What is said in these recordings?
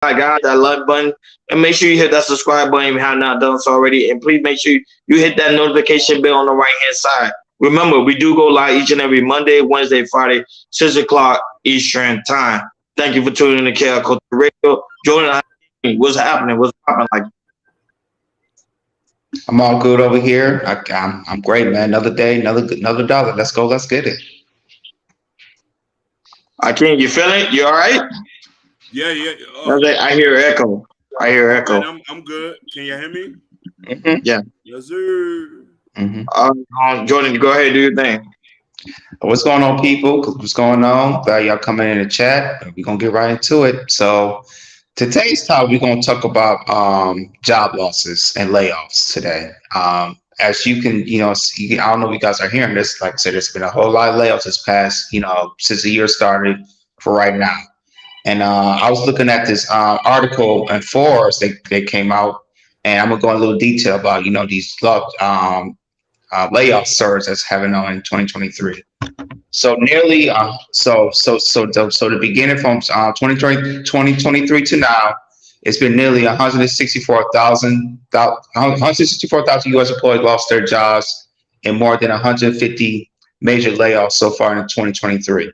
guys, that like button, and make sure you hit that subscribe button if you have not done so already. And please make sure you hit that notification bell on the right hand side. Remember, we do go live each and every Monday, Wednesday, Friday, 6 o'clock Eastern time. Thank you for tuning in to KL Culture Radio. Jordan, what's happening? What's happening? Like, I'm all good over here. I'm great, man. Another day, another dollar. Let's go. Let's get it. I can't. You feeling it? You all right? Yeah, yeah. I hear echo. I hear Man, echo. I'm good. Can you hear me? Yeah. Yes, sir. hmm Jordan, go ahead, do your thing. What's going on, people? What's going on? Glad y'all coming in the chat. We're gonna get right into it. So today's topic, we're gonna talk about job losses and layoffs today. As you can, see, I don't know if you guys are hearing this. Like I said, there's been a whole lot of layoffs this past, since the year started for right now. And I was looking at this article in Forbes. They came out, and I'm gonna go in a little detail about these layoff surge that's happening on in 2023. So nearly the beginning from 2023 to now, it's been nearly 164,000 U.S. employees lost their jobs, and more than 150 major layoffs so far in 2023,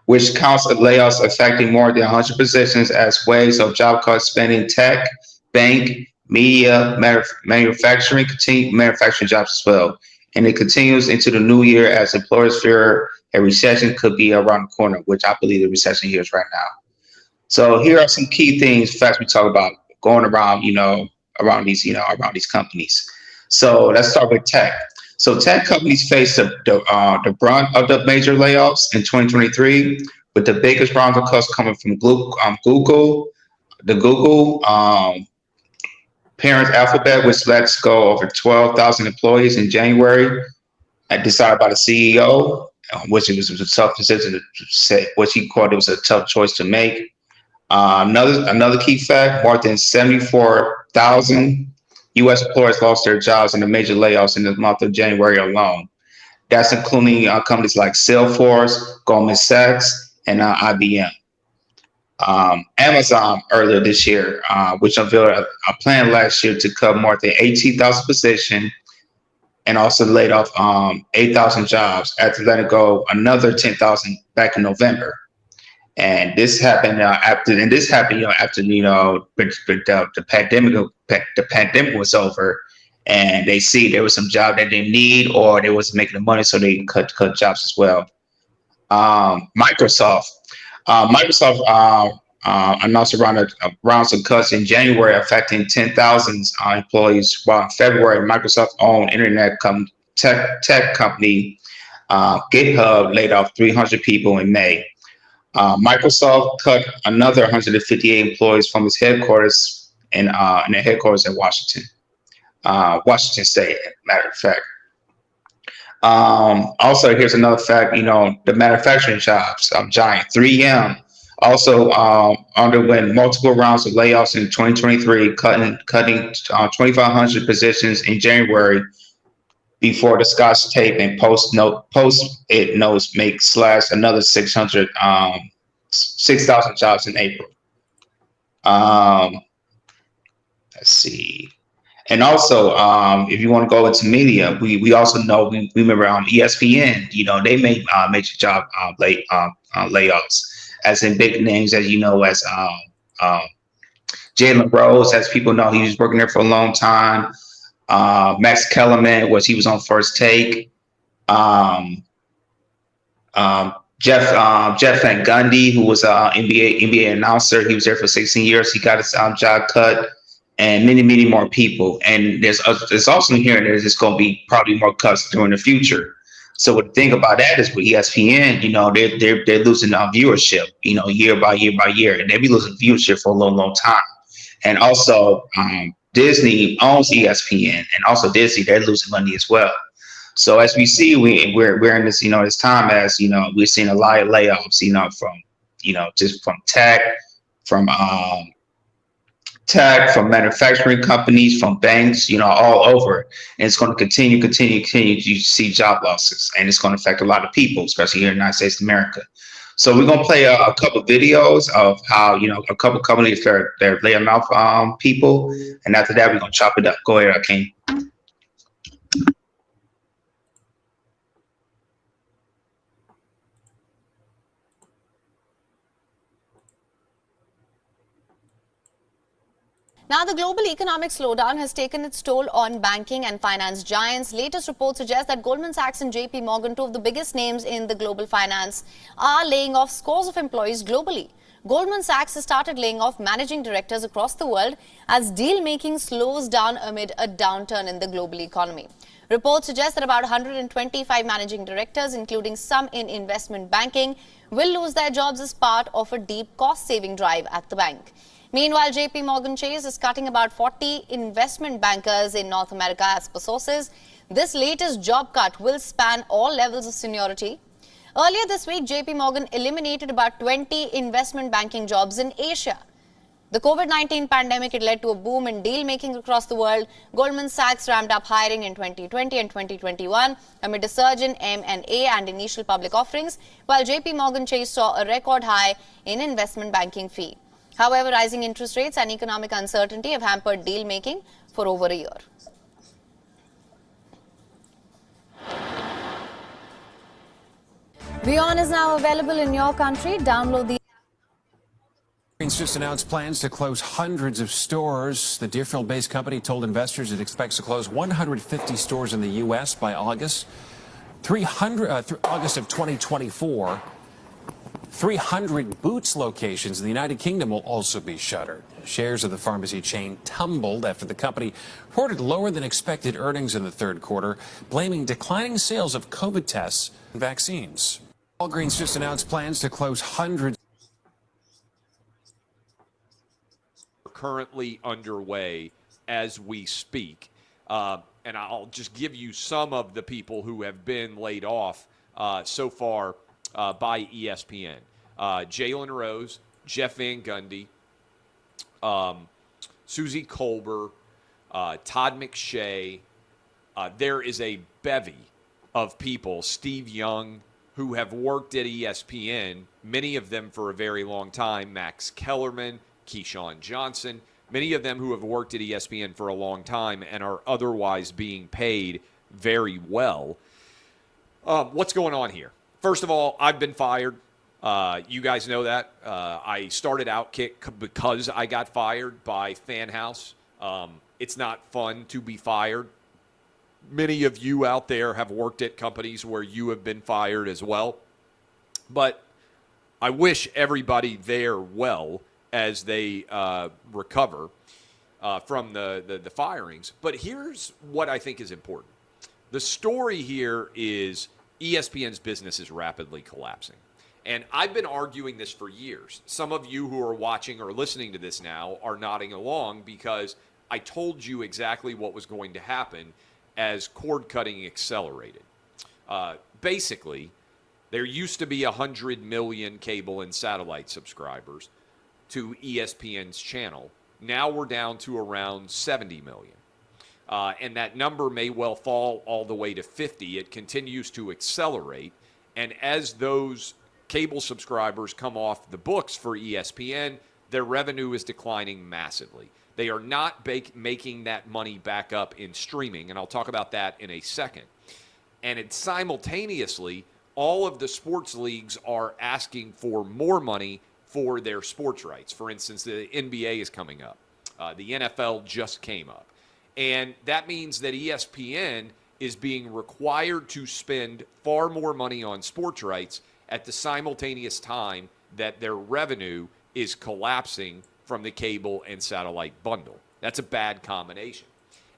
which counts of layoffs affecting more than 100 positions as waves of job cuts spanning tech, bank, media, manufacturing jobs as well. And it continues into the new year as employers fear a recession could be around the corner, which I believe the recession here is right now. So here are some key things, facts we talk about going around, around these companies. So let's start with tech. So tech companies face the brunt of the major layoffs in 2023, with the biggest round of cuts coming from Google, parent Alphabet, which lets go over 12,000 employees in January, decided by the CEO, which it was a tough decision to say, what he called it was a tough choice to make. Another key fact: more than 74,000 U.S. employers lost their jobs in the major layoffs in the month of January alone. That's including companies like Salesforce, Goldman Sachs, and IBM. Amazon earlier this year, which unveiled a plan last year to cut more than 18,000 positions and also laid off 8,000 jobs after letting go another 10,000 back in November. And this happened after the pandemic was over, and they see there was some job that they need or they wasn't making the money, so they cut jobs as well. Microsoft announced rounds of cuts in January, affecting 10,000 employees, while in February, Microsoft-owned tech company GitHub laid off 300 people in May. Microsoft cut another 158 employees from its headquarters in their headquarters in Washington State, matter of fact. Also, here's another fact, the manufacturing jobs, giant 3M also underwent multiple rounds of layoffs in 2023, cutting 2,500 positions in January before the Scotch tape and post-it notes make slash another 6,000 jobs in April. Let's see. And also, if you want to go into media, we also know we remember on ESPN, they made major job layoffs, as in big names as as Jalen Rose, as people know, he was working there for a long time. Max Kellerman he was on First Take. Jeff Van Gundy, who was an NBA announcer, he was there for 16 years. He got his job cut, and many more people. And there's also here there's going to be probably more cuts during the future. So what the thing about that is with ESPN, they're losing viewership, year by year, and they'll be losing viewership for a long time. And also, Disney owns ESPN, and also Disney, they're losing money as well. So as we see, we're in this, this time as, we're seeing a lot of layoffs, from, just from tech, from manufacturing companies, from banks, all over. And it's going to continue to see job losses, and it's going to affect a lot of people, especially here in the United States of America. So we're gonna play a couple videos of how a couple companies they're laying off people, and after that we're gonna chop it up. Go ahead, King. Now, the global economic slowdown has taken its toll on banking and finance giants. Latest reports suggest that Goldman Sachs and JP Morgan, two of the biggest names in the global finance, are laying off scores of employees globally. Goldman Sachs has started laying off managing directors across the world as deal-making slows down amid a downturn in the global economy. Reports suggest that about 125 managing directors, including some in investment banking, will lose their jobs as part of a deep cost-saving drive at the bank. Meanwhile, JP Morgan Chase is cutting about 40 investment bankers in North America as per sources. This latest job cut will span all levels of seniority. Earlier this week, JP Morgan eliminated about 20 investment banking jobs in Asia. The COVID-19 pandemic had led to a boom in deal-making across the world. Goldman Sachs ramped up hiring in 2020 and 2021 amid a surge in M&A and initial public offerings, while JP Morgan Chase saw a record high in investment banking fee. However, rising interest rates and economic uncertainty have hampered deal-making for over a year. Beyond is now available in your country. Download the Walgreens just announced plans to close hundreds of stores. The Deerfield-based company told investors it expects to close 150 stores in the U.S. by August. August of 2024. 300 Boots locations in the United Kingdom will also be shuttered. Shares of the pharmacy chain tumbled after the company reported lower than expected earnings in the third quarter, blaming declining sales of COVID tests and vaccines. Walgreens just announced plans to close hundreds. Currently underway as we speak. And I'll just give you some of the people who have been laid off so far by ESPN. Jalen Rose, Jeff Van Gundy, Susie Colbert, Todd McShay. There is a bevy of people, Steve Young, who have worked at ESPN, many of them for a very long time, Max Kellerman, Keyshawn Johnson, many of them who have worked at ESPN for a long time and are otherwise being paid very well. What's going on here? First of all, I've been fired. You guys know that. I started Outkick because I got fired by Fan House. It's not fun to be fired. Many of you out there have worked at companies where you have been fired as well. But I wish everybody there well as they recover from the firings. But here's what I think is important. The story here is ESPN's business is rapidly collapsing. And I've been arguing this for years. Some of you who are watching or listening to this now are nodding along because I told you exactly what was going to happen as cord cutting accelerated. Basically, there used to be 100 million cable and satellite subscribers to ESPN's channel. Now we're down to around 70 million. And that number may well fall all the way to 50. It continues to accelerate. And as those cable subscribers come off the books for ESPN, their revenue is declining massively. They are not making that money back up in streaming, and I'll talk about that in a second. And it's simultaneously, all of the sports leagues are asking for more money for their sports rights. For instance, the NBA is coming up. The NFL just came up. And that means that ESPN is being required to spend far more money on sports rights at the simultaneous time that their revenue is collapsing from the cable and satellite bundle. That's a bad combination.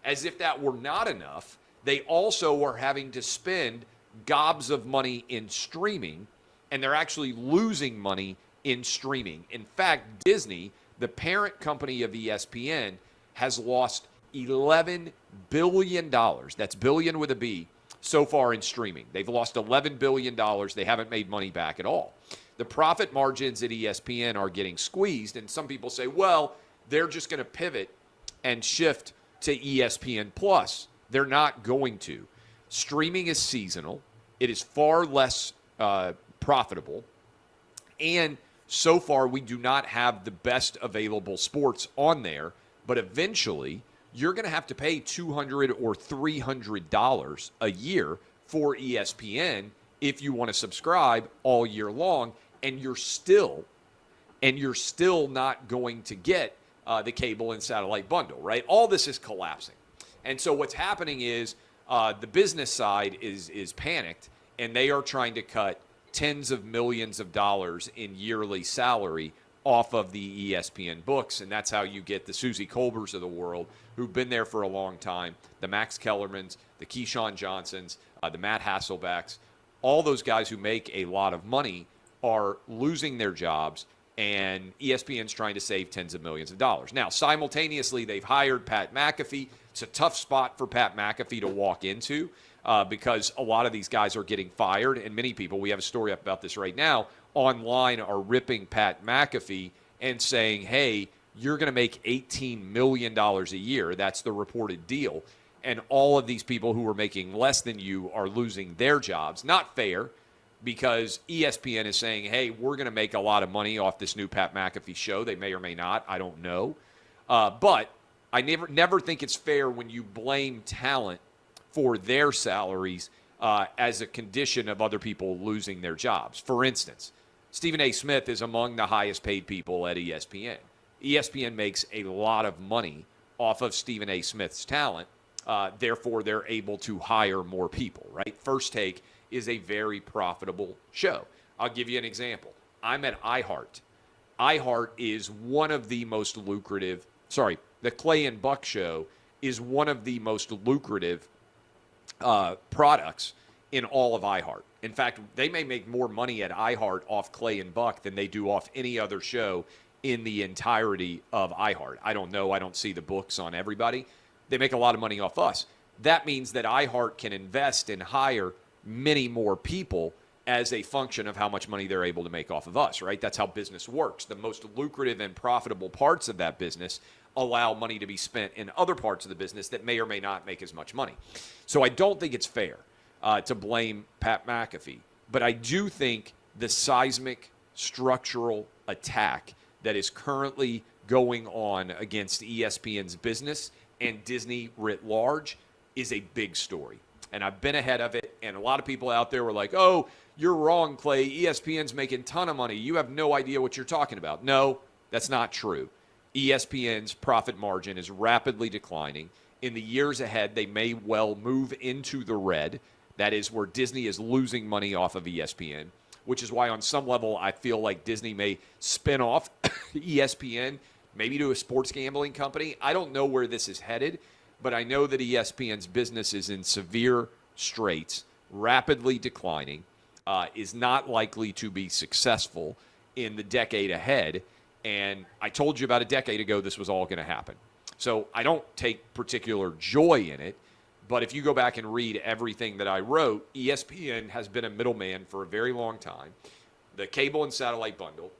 As if that were not enough, they also are having to spend gobs of money in streaming, and they're actually losing money in streaming. In fact, Disney, the parent company of ESPN, has lost $11 billion. That's billion with a B. So far in streaming. They've lost $11 billion. They haven't made money back at all. The profit margins at ESPN are getting squeezed, and some people say, well, they're just going to pivot and shift to ESPN Plus. They're not going to. Streaming is seasonal. It is far less profitable. And so far, we do not have the best available sports on there. But eventually, you're going to have to pay $200 or $300 a year for ESPN if you want to subscribe all year long, and you're still not going to get the cable and satellite bundle, right? All this is collapsing. And so what's happening is the business side is panicked, and they are trying to cut tens of millions of dollars in yearly salary off of the ESPN books, and that's how you get the Susie Colbers of the world, who've been there for a long time, the Max Kellermans, the Keyshawn Johnsons, the Matt Hasselbecks. All those guys who make a lot of money are losing their jobs, and ESPN's trying to save tens of millions of dollars. Now, simultaneously, they've hired Pat McAfee. It's a tough spot for Pat McAfee to walk into because a lot of these guys are getting fired, and many people, we have a story up about this right now, online are ripping Pat McAfee and saying, hey, you're going to make $18 million a year. That's the reported deal. And all of these people who are making less than you are losing their jobs. Not fair, because ESPN is saying, hey, we're going to make a lot of money off this new Pat McAfee show. They may or may not. I don't know. But I never think it's fair when you blame talent for their salaries as a condition of other people losing their jobs. For instance, Stephen A. Smith is among the highest paid people at ESPN. ESPN makes a lot of money off of Stephen A. Smith's talent. Therefore, they're able to hire more people, right? First Take is a very profitable show. I'll give you an example. I'm at iHeart. iHeart is one of the most lucrative, the Clay and Buck show is one of the most lucrative products in all of iHeart. In fact, they may make more money at iHeart off Clay and Buck than they do off any other show in the entirety of iHeart. I don't know. I don't see the books on everybody. They make a lot of money off us. That means that iHeart can invest and hire many more people as a function of how much money they're able to make off of us, right? That's how business works. The most lucrative and profitable parts of that business allow money to be spent in other parts of the business that may or may not make as much money. So I don't think it's fair to blame Pat McAfee, but I do think the seismic structural attack that is currently going on against ESPN's business and Disney writ large is a big story. And I've been ahead of it, and a lot of people out there were like, oh, you're wrong, Clay. ESPN's making a ton of money. You have no idea what you're talking about. No, that's not true. ESPN's profit margin is rapidly declining. In the years ahead, they may well move into the red. That is where Disney is losing money off of ESPN, which is why on some level I feel like Disney may spin off ESPN, maybe to a sports gambling company. I don't know where this is headed, but I know that ESPN's business is in severe straits, rapidly declining, is not likely to be successful in the decade ahead. And I told you about a decade ago this was all going to happen. So I don't take particular joy in it, but if you go back and read everything that I wrote, ESPN has been a middleman for a very long time. The cable and satellite bundle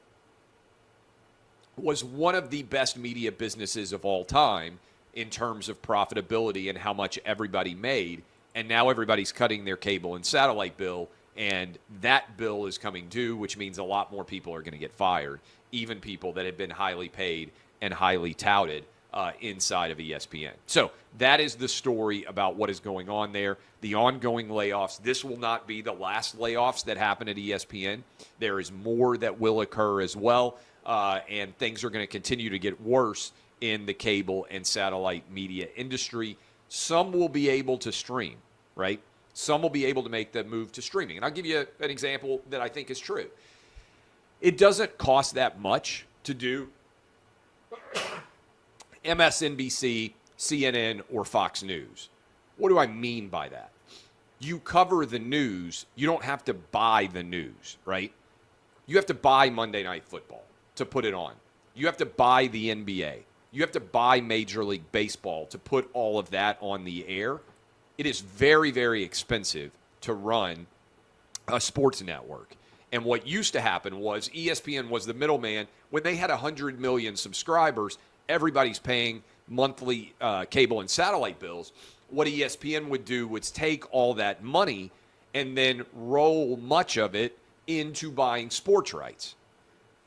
was one of the best media businesses of all time in terms of profitability and how much everybody made. And now everybody's cutting their cable and satellite bill, and that bill is coming due, which means a lot more people are going to get fired, even people that had been highly paid and highly touted inside of ESPN. So that is the story about what is going on there. The ongoing layoffs. This will not be the last layoffs that happen at ESPN. There is more that will occur as well, and things are going to continue to get worse in the cable and satellite media industry. Some will be able to stream, right? Some will be able to make the move to streaming. And I'll give you an example that I think is true. It doesn't cost that much to do MSNBC, CNN, or Fox News. What do I mean by that? You cover the news. You don't have to buy the news, right? You have to buy Monday Night Football to put it on. You have to buy the NBA. You have to buy Major League Baseball to put all of that on the air. It is very, very expensive to run a sports network. And what used to happen was ESPN was the middleman. When they had 100 million subscribers, everybody's paying monthly cable and satellite bills. What ESPN would do was take all that money and then roll much of it into buying sports rights.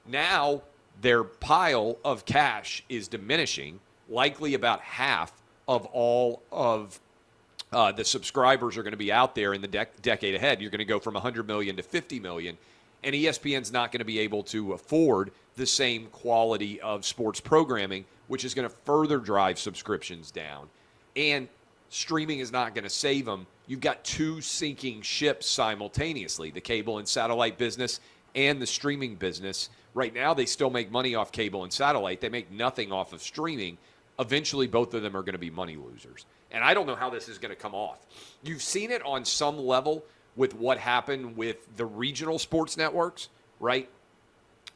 Now their pile of cash is diminishing. Likely about half of all of the subscribers are going to be out there in the decade ahead. You're going to go from 100 million to 50 million, and ESPN's not going to be able to afford the same quality of sports programming, which is going to further drive subscriptions down. And streaming is not going to save them. You've got two sinking ships simultaneously, the cable and satellite business and the streaming business. Right now, they still make money off cable and satellite. They make nothing off of streaming. Eventually, both of them are going to be money losers. And I don't know how this is going to come off. You've seen it on some level with what happened with the regional sports networks, right?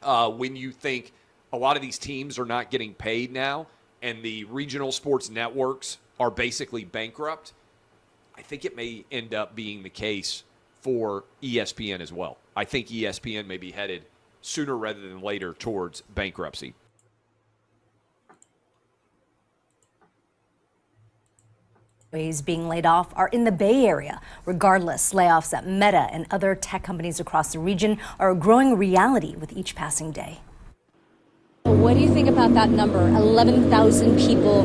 When you think a lot of these teams are not getting paid now and the regional sports networks are basically bankrupt, I think it may end up being the case for ESPN as well. I think ESPN may be headed sooner rather than later towards bankruptcy. Employees being laid off are in the Bay Area. Regardless, layoffs at Meta and other tech companies across the region are a growing reality with each passing day. What do you think about that number, 11,000 people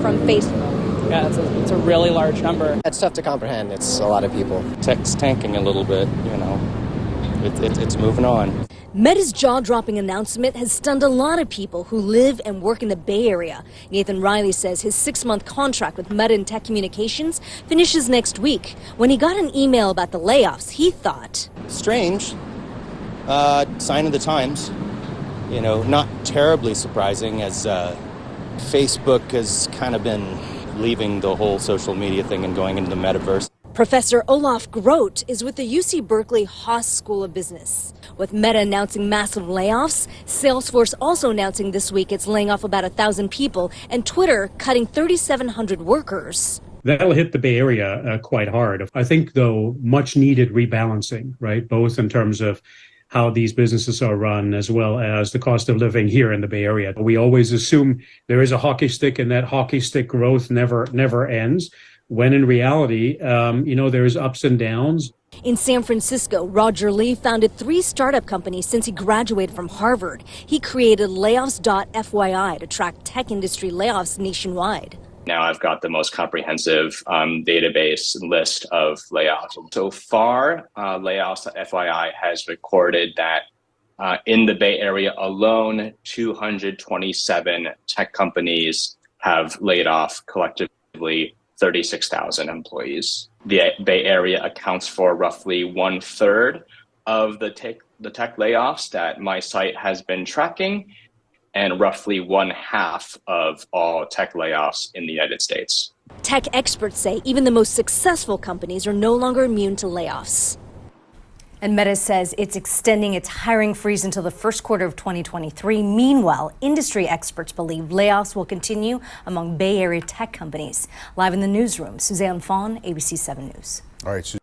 from Facebook? Yeah, it's a really large number. It's tough to comprehend. It's a lot of people. Tech's tanking a little bit, you know. It's moving on. Meta's jaw-dropping announcement has stunned a lot of people who live and work in the Bay Area. Nathan Riley says his 6-month contract with Meta and Tech Communications finishes next week. When he got an email about the layoffs, he thought, Strange. Sign of the times. You know, not terribly surprising as Facebook has kind of been leaving the whole social media thing and going into the metaverse. Professor Olaf Groth is with the UC Berkeley Haas School of Business. With Meta announcing massive layoffs, Salesforce also announcing this week it's laying off about 1,000 people, and Twitter cutting 3,700 workers. That'll hit the Bay Area quite hard. I think, though, much needed rebalancing, right? Both in terms of how these businesses are run as well as the cost of living here in the Bay Area. We always assume there is a hockey stick and that hockey stick growth never ends. When in reality, there's ups and downs. In San Francisco, Roger Lee founded 3 startup companies since he graduated from Harvard. He created layoffs.fyi to track tech industry layoffs nationwide. Now I've got the most comprehensive database list of layoffs. So far, layoffs.fyi has recorded that in the Bay Area alone, 227 tech companies have laid off collectively 36,000 employees. The Bay Area accounts for roughly 1/3 of the tech layoffs that my site has been tracking, and roughly 1/2 of all tech layoffs in the United States. Tech experts say even the most successful companies are no longer immune to layoffs. And Meta says it's extending its hiring freeze until the first quarter of 2023. Meanwhile, industry experts believe layoffs will continue among Bay Area tech companies. Live in the newsroom, Suzanne Fawn, ABC 7 News. All right.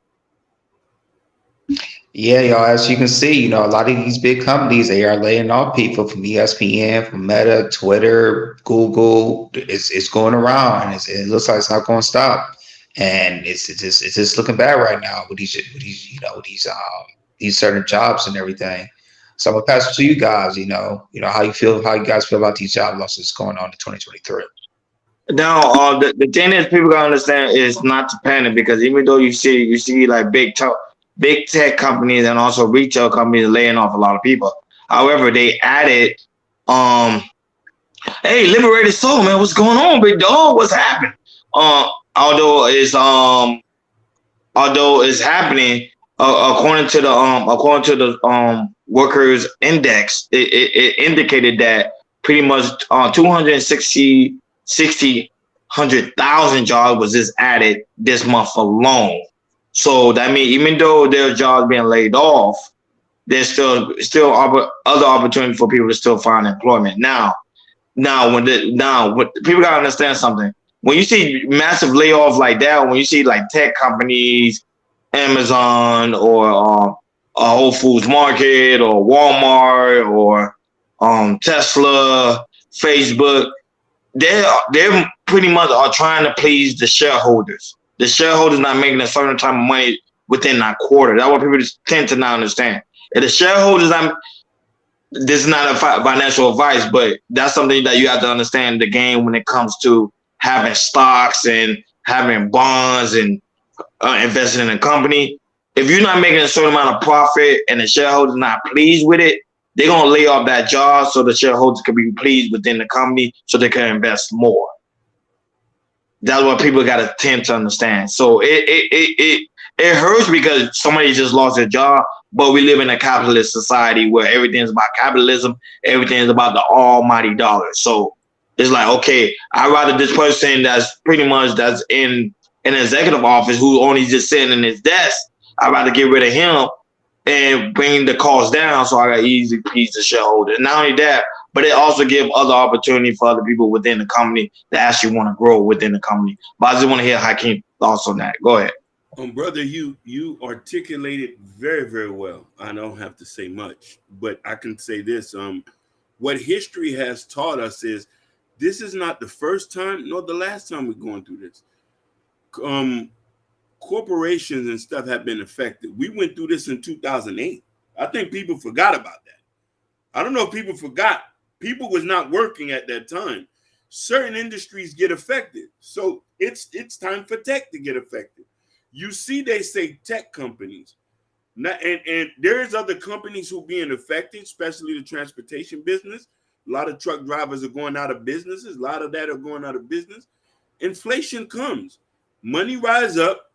Yeah, y'all, as you can see, a lot of these big companies, they are laying off people from ESPN, from Meta, Twitter, Google. It's going around, and it looks like it's not going to stop. And it's just looking bad right now with these certain jobs and everything. So I'm gonna pass it to you guys. How you guys feel about these job losses going on in 2023. Now, the thing is, people gotta understand is not to panic, because even though you see like big tech companies and also retail companies laying off a lot of people. However, they added, hey, Liberated Soul, man, what's going on, big dog? What's happening? Although it's happening, according to the workers index, it indicated that pretty much 100,000 jobs was just added this month alone. So that means even though their jobs being laid off, there's still other opportunity for people to still find employment. Now when people gotta understand something. When you see massive layoffs like that, when you see like tech companies, Amazon or Whole Foods Market or Walmart or Tesla, Facebook, they're pretty much are trying to please the shareholders. The shareholders not making a certain type of money within that quarter. That's what people just tend to not understand. If the shareholders this is not a financial advice, but that's something that you have to understand the game when it comes to having stocks and having bonds and investing in a company. If you're not making a certain amount of profit and the shareholders not pleased with it, they're going to lay off that job so the shareholders can be pleased within the company so they can invest more. That's what people got to tend to understand. So it hurts because somebody just lost their job, but we live in a capitalist society where everything's about capitalism. Everything's about the almighty dollar. So it's like, okay, I'd rather this person that's pretty much that's in an executive office who only just sitting in his desk, I'd rather get rid of him and bring the cost down so I got easy please the shareholder. And not only that, but it also give other opportunity for other people within the company that actually want to grow within the company. But I just want to hear Hakeem's thoughts on that. Go ahead. Brother, you articulated very, very well. I don't have to say much, but I can say this. What history has taught us is this is not the first time nor the last time we're going through this. Corporations and stuff have been affected. We went through this in 2008. I think people forgot about that. I don't know if people forgot. People was not working at that time. Certain industries get affected. So it's time for tech to get affected. You see, they say tech companies. And there's other companies who being affected, especially the transportation business. A lot of truck drivers are going out of businesses. A lot of that are going out of business. Inflation comes. Money rise up,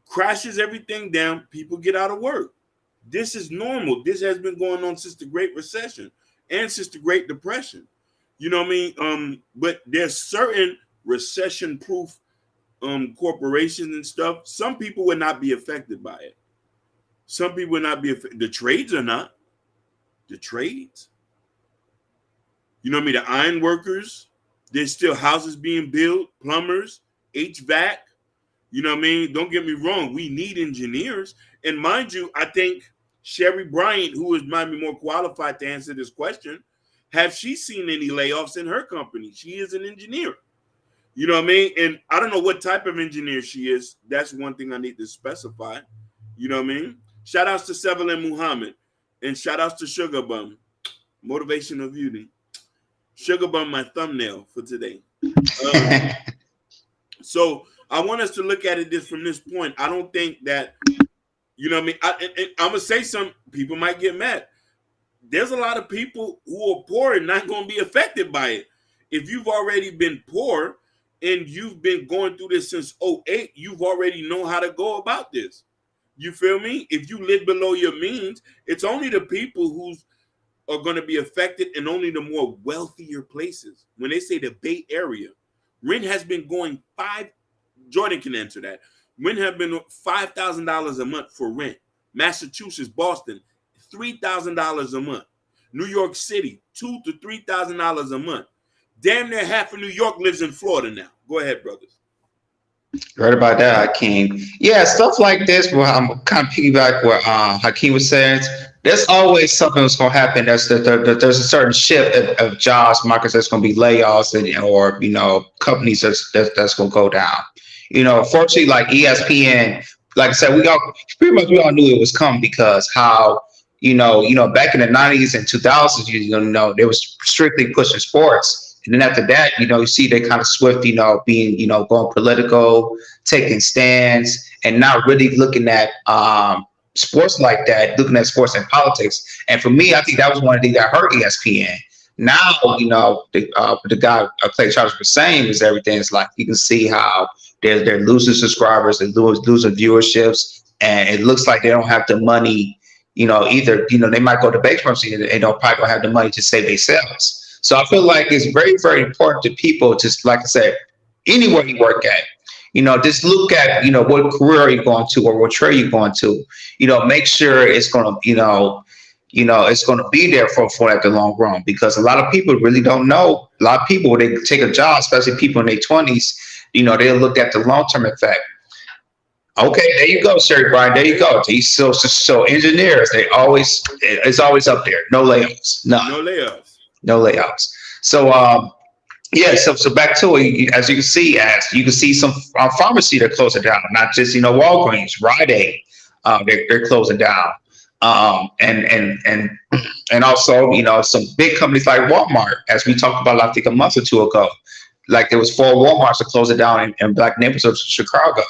crashes everything down. People get out of work. This is normal. This has been going on since the Great Recession and since the Great Depression. You know what I mean? But there's certain recession-proof corporations and stuff. Some people would not be affected by it. Some people would not be affected. The trades are not. The trades. You know what I mean? The iron workers. There's still houses being built, plumbers, HVAC. You know what I mean? Don't get me wrong. We need engineers. And mind you, I think Sherry Bryant, who might be more qualified to answer this question, have she seen any layoffs in her company? She is an engineer. You know what I mean? And I don't know what type of engineer she is. That's one thing I need to specify. You know what I mean? Shout outs to Seville and Muhammad. And shout outs to Sugar Bum. Motivational beauty. Sugar Bum, my thumbnail for today. So I want us to look at it from this point. I don't think that, you know what I mean? I'm going to say some people might get mad. There's a lot of people who are poor and not going to be affected by it. If you've already been poor and you've been going through this since 2008, you've already know how to go about this. You feel me? If you live below your means, it's only the people who are going to be affected and only the more wealthier places. When they say the Bay Area, rent has been going Jordan can answer that. Rent have been $5,000 a month for rent. Massachusetts, Boston, $3,000 a month. New York City, $2,000 to $3,000 a month. Damn near half of New York lives in Florida now. Go ahead, brothers. Right about that, Hakeem. Yeah, stuff like this. Well, I'm kind of piggyback what Hakeem was saying. There's always something that's going to happen. There's a certain shift of jobs, markets that's going to be layoffs, or companies that's going to go down. Fortunately, like ESPN, like I said, we all knew it was coming because how back in the 90s and 2000s, they was strictly pushing sports. And then after that, you see they kind of swift, being, going political, taking stands, and not really looking at sports like that, looking at sports and politics. And for me, I think that was one of the things that hurt ESPN. Now, the guy Clay Charles was saying is everything's like you can see how they're losing subscribers, they're losing viewerships, and it looks like they don't have the money. Either they might go to bankruptcy and they don't probably don't have the money to save themselves. So I feel like it's very, very important to people, just like I said, anywhere you work at, just look at, what career you're going to or what trade you're going to, make sure it's going to, it's going to be there for the long run, because a lot of people really don't know. A lot of people, when they take a job, especially people in their 20s, they'll look at the long-term effect. Okay, there you go, Sherry Brian. There you go. So engineers, it's always up there. No layoffs. No layoffs. So so back to it. As you can see, some pharmacy they're closing down. Not just Walgreens, Rite Aid, they're closing down. And also, you know, some big companies like Walmart, as we talked about, I think a month or two ago, like there was 4 Walmarts to close it down in black neighborhoods of Chicago.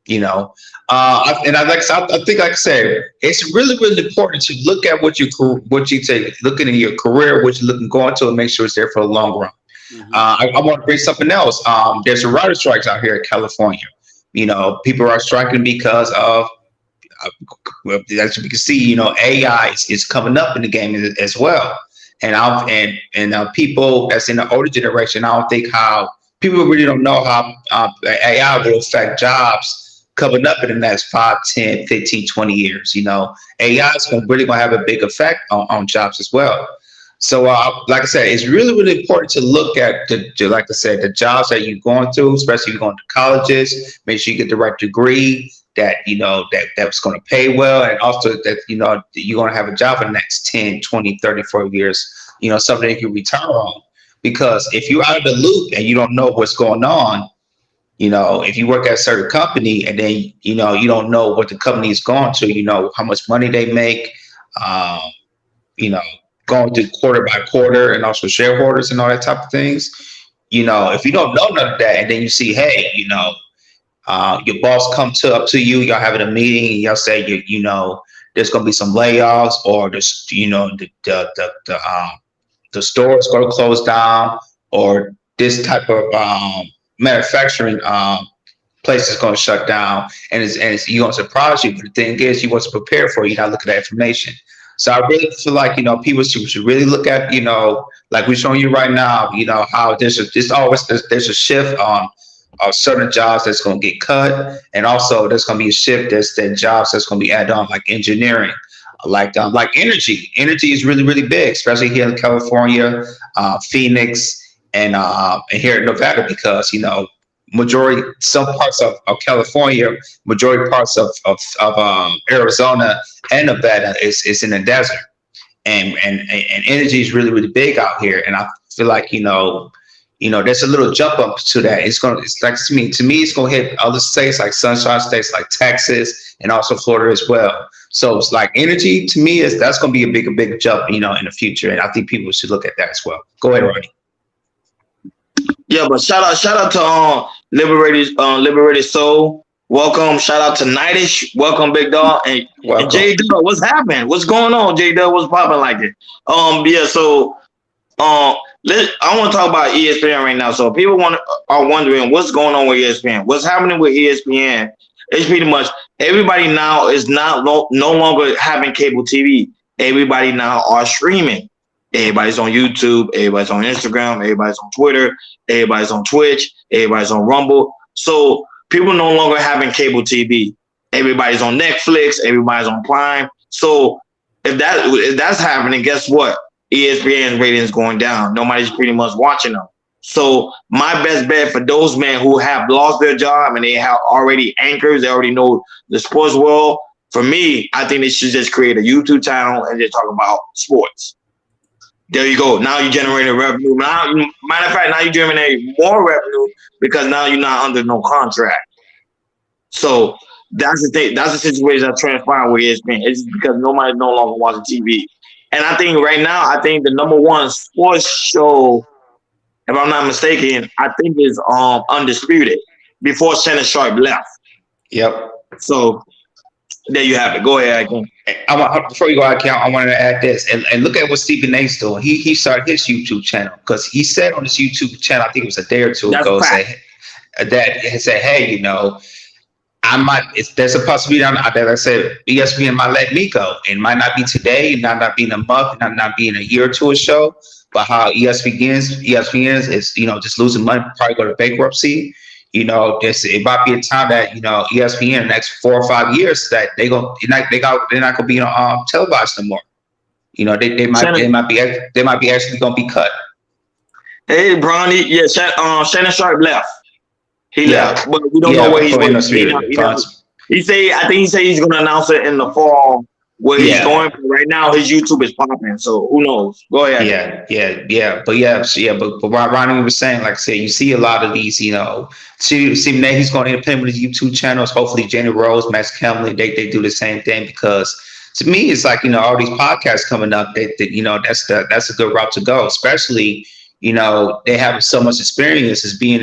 You know, I think, like I said, it's really, really important to look at what you take, looking at your career, what you're looking going to, and make sure it's there for the long run. I want to bring something else. There's a writer strikes out here in California. You know, people are striking because of, as you can see, you know, AI is coming up in the game as well. And people that's in the older generation, I don't think how people really don't know how AI will affect jobs coming up in the next 5, 10, 15, 20 years. You know, AI is really going to have a big effect on jobs as well. So, like I said, it's really, really important to look at like I said, the jobs that you're going through, especially if you're going to colleges. Make sure you get the right degree that, you know, that's going to pay well, and also that, you know, you're going to have a job for the next 10, 20, 30, 40 years, you know, something you can retire on. Because if you're out of the loop and you don't know what's going on, you know, if you work at a certain company and then, you know, you don't know what the company is going to, you know, how much money they make, you know, going through quarter by quarter, and also shareholders and all that type of things. You know, if you don't know none of that, and then you see, hey, you know, your boss up to you, y'all having a meeting, and y'all say, you know, there's going to be some layoffs, or this, you know, the store is going to close down, or this type of manufacturing place is going to shut down, and it's you going to surprise you. But the thing is, you want to prepare for it. You got to look at that information. So I really feel like, you know, people should really look at, you know, like we're showing you right now, you know, how there's a shift on certain jobs that's going to get cut, and also there's going to be a shift that jobs that's going to be added on, like engineering, like energy. Energy is really, really big, especially here in California, Phoenix, and here in Nevada, because, you know, some parts of California, majority parts of Arizona and Nevada is in the desert, and energy is really, really big out here. And I feel like, you know, there's a little jump up to that. It's like, to me, it's going to hit other states like Sunshine States, like Texas, and also Florida as well. So it's like energy, to me, that's going to be a big jump, you know, in the future. And I think people should look at that as well. Go ahead, Ronnie. Yeah, but shout out to Liberated Soul. Welcome. Shout out to Nightish. Welcome, big dog. And J Dub, what's happening? What's going on, J Dub? What's popping like it? Yeah. So, I want to talk about ESPN right now. So people are wondering what's going on with ESPN. What's happening with ESPN? It's pretty much everybody now is no longer having cable TV. Everybody now are streaming. Everybody's on YouTube, everybody's on Instagram, everybody's on Twitter, everybody's on Twitch, everybody's on Rumble. So people no longer having cable TV. Everybody's on Netflix, everybody's on Prime. So if that's happening, guess what? ESPN's ratings going down. Nobody's pretty much watching them. So my best bet for those men who have lost their job and they have already anchors, they already know the sports world. For me, I think they should just create a YouTube channel and just talk about sports. There you go. Now you're generating revenue. Now, matter of fact, now you're generating more revenue because now you're not under no contract. So that's the thing. That's the situation that's transpiring with ESPN. It's just because nobody's no longer watching TV. And I think right now, the number one sports show, if I'm not mistaken, I think is Undisputed before Shannon Sharp left. Yep. So there you have it. Go ahead, Akin. Before you go, Akin, I wanted to add this and look at what Stephen A's doing. He started his YouTube channel because he said on his YouTube channel, I think it was a day or two ago, said, hey, you know, there's a possibility that I said ESPN might let me go. It might not be today, it might not be in a month, it might not be in a year or two or so, but how ESPN is, you know, just losing money, probably go to bankruptcy. You know, it might be a time that, you know, ESPN in the next 4 or 5 years that they're not going to be televised no more. You know, they might be actually going to be cut. Hey, Bronny, yeah, Shannon Sharp left. He left, but we don't know where he's going. He said he's going to announce it in the fall where he's going. Right now, his YouTube is popping, so who knows? Go ahead. But what Ronnie was saying, like I said, you see a lot of these, you know, see he's going independent with his YouTube channels. Hopefully, Jenny Rose, Max Kemley, they do the same thing because to me, it's like, all these podcasts coming up that that's a good route to go, especially, they have so much experience as being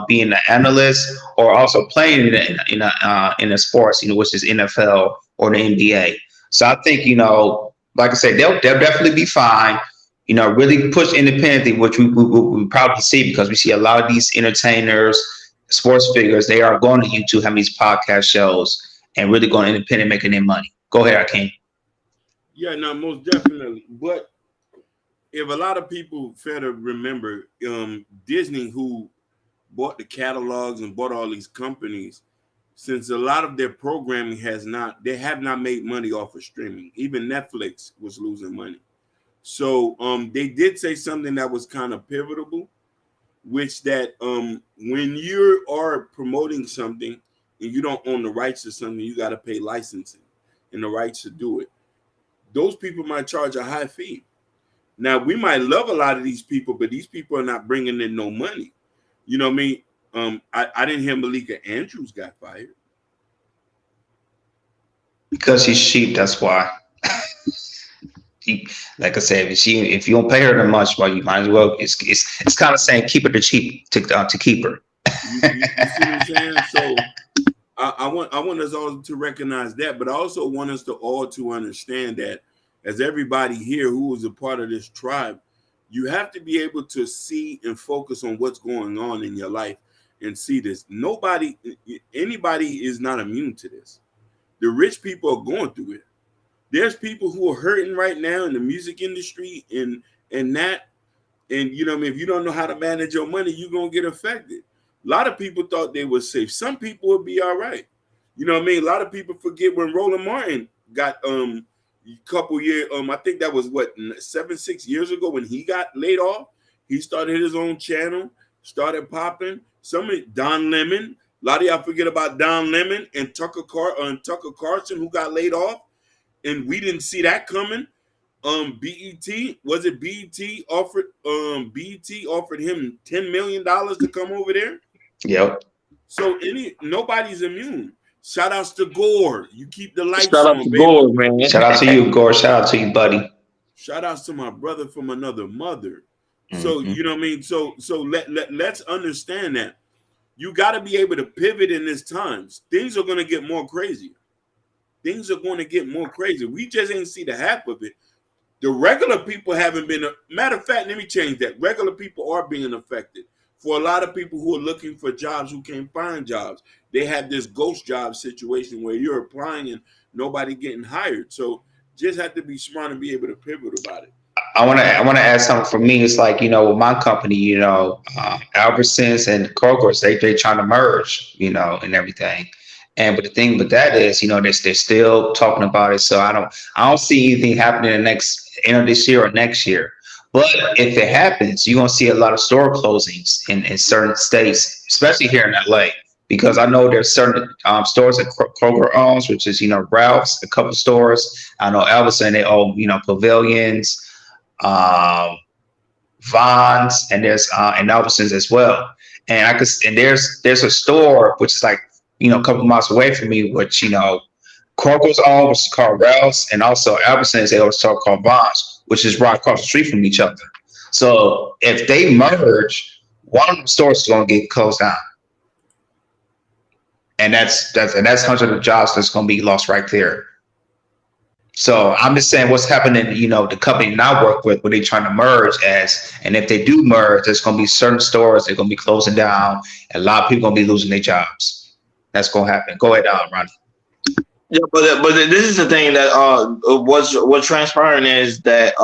being an analyst or also playing in a sports, which is NFL or the NBA. So I think, like I said, they'll definitely be fine. Really push independently, which we probably see, because we see a lot of these entertainers, sports figures, they are going to YouTube, having these podcast shows, and really going independent, making their money. Go ahead, Akeem. Yeah, no, most definitely. But if a lot of people fail to remember, Disney, who bought the catalogs and bought all these companies, since a lot of their programming they have not made money off of streaming. Even Netflix was losing money. So they did say something that was kind of pivotal, which that when you are promoting something and you don't own the rights to something, you got to pay licensing and the rights to do it. Those people might charge a high fee. Now, we might love a lot of these people, but these people are not bringing in no money. You know what I mean? I didn't hear Malika Andrews got fired. Because she's cheap, that's why. Like I said, if you don't pay her that much, well, you might as well. It's kind of saying keep her to cheap to keep her. You see what I'm saying? So I want us all to recognize that, but I also want us all to understand that as everybody here who is a part of this tribe, you have to be able to see and focus on what's going on in your life and see this. Anybody is not immune to this. The rich people are going through it. There's people who are hurting right now in the music industry and that. And, you know what I mean? If you don't know how to manage your money, you're going to get affected. A lot of people thought they were safe. Some people would be all right. You know what I mean? A lot of people forget when Roland Martin got a couple years, I think that was 6 years ago when he got laid off. He started his own channel, started popping. Don Lemon. A lot of y'all forget about Don Lemon and Tucker Carlson, who got laid off. And we didn't see that coming. BET offered him $10 million to come over there. Yep. So nobody's immune. Shout outs to Gore. You keep the lights Shout on, out to baby. Gore, man. Shout out to you, Gore. Shout out to you, buddy. Shout outs to my brother from another mother. So you know what I mean? So let's understand that. You got to be able to pivot in these times. Things are going to get more crazy. Things are going to get more crazy. We just ain't see the half of it. The regular people haven't been. Matter of fact, let me change that. Regular people are being affected. For a lot of people who are looking for jobs who can't find jobs, they have this ghost job situation where you're applying and nobody getting hired. So just have to be smart and be able to pivot about it. I want to add something for me. It's like, with my company, Albertsons and Kroger's, they trying to merge, and everything. And but the thing with that is, they're still talking about it. So I don't see anything happening in the next this year or next year. But if it happens, you're gonna see a lot of store closings in certain states, especially here in LA, because I know there's certain stores that Kroger owns, which is Ralph's, a couple stores. I know Albertson, they own Pavilions, Vons, and there's and Albertsons as well. And there's a store which is like a couple miles away from me, which Kroger's own, which is called Ralph's, and also Albertsons, they always talk called Vons, which is right across the street from each other. So if they merge, one of the stores is going to get closed down, and that's hundreds of jobs that's going to be lost right there. So I'm just saying what's happening. The company that I work with, where they trying to merge and if they do merge, there's going to be certain stores that are going to be closing down, and a lot of people going to be losing their jobs. That's going to happen. Go ahead, Ronnie. Yeah, but this is the thing that what's transpiring is that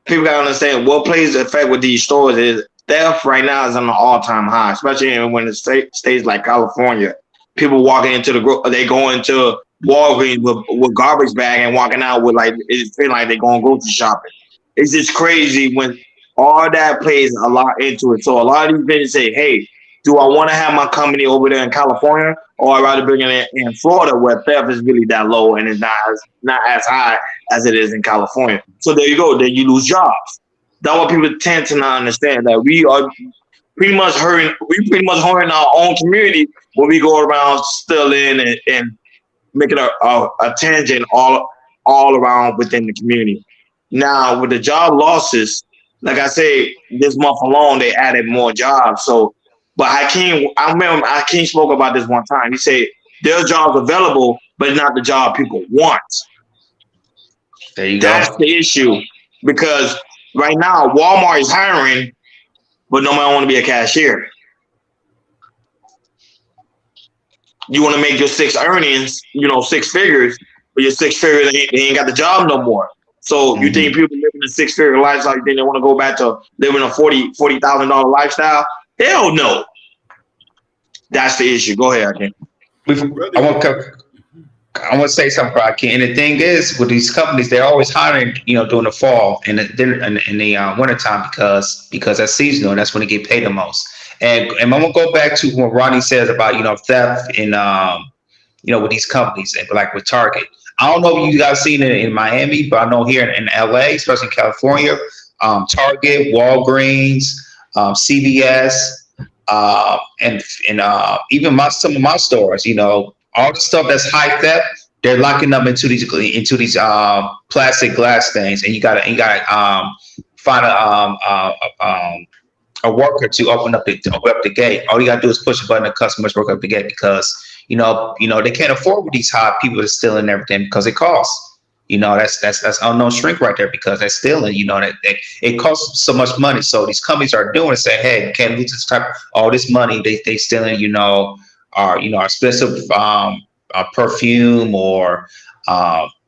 people gotta understand what plays the effect with these stores is theft right now is on an all-time high, especially when it's states like California. People walking into they go into Walgreens with garbage bag and walking out with it feeling like they're going grocery shopping. It's just crazy when all that plays a lot into it. So a lot of these businesses say, hey, do I want to have my company over there in California, or I'd rather bring it in Florida where theft is really that low and it's not as high as it is in California? So there you go. Then you lose jobs. That's what people tend to not understand, that we are pretty much hurting. We pretty much hurting our own community when we go around stealing and making a tangent all all around within the community. Now with the job losses, like I said, this month alone they added more jobs. So, but I remember Hakeem spoke about this one time. He said there are jobs available, but not the job people want. There you That's go. the issue, because right now Walmart is hiring, but nobody want to be a cashier. You want to make your six earnings, 6 figures, but your 6 figures they ain't got the job no more. So you think people living a 6-figure lifestyle, you think they want to go back to living a $40,000 lifestyle? Hell no. That's the issue. Go ahead, Ken. I want to say something, Ken. And the thing is, with these companies, they're always hiring, during the fall and in the wintertime because that's seasonal and that's when they get paid the most. And I'm gonna go back to what Ronnie says about theft and with these companies, like with Target. I don't know if you guys seen it in Miami, but I know here in LA, especially in California, Target, Walgreens, CVS, and even some of my stores, all the stuff that's high theft, they're locking them into these plastic glass things, and you gotta find a worker to open up the gate. All you gotta do is push a button, the customers work up the gate because they can't afford what these high people are stealing everything because it costs. That's unknown shrink right there because they're stealing. That it costs so much money. So these companies are doing it, say, hey, can't lose this type all this money they stealing. Our expensive perfume or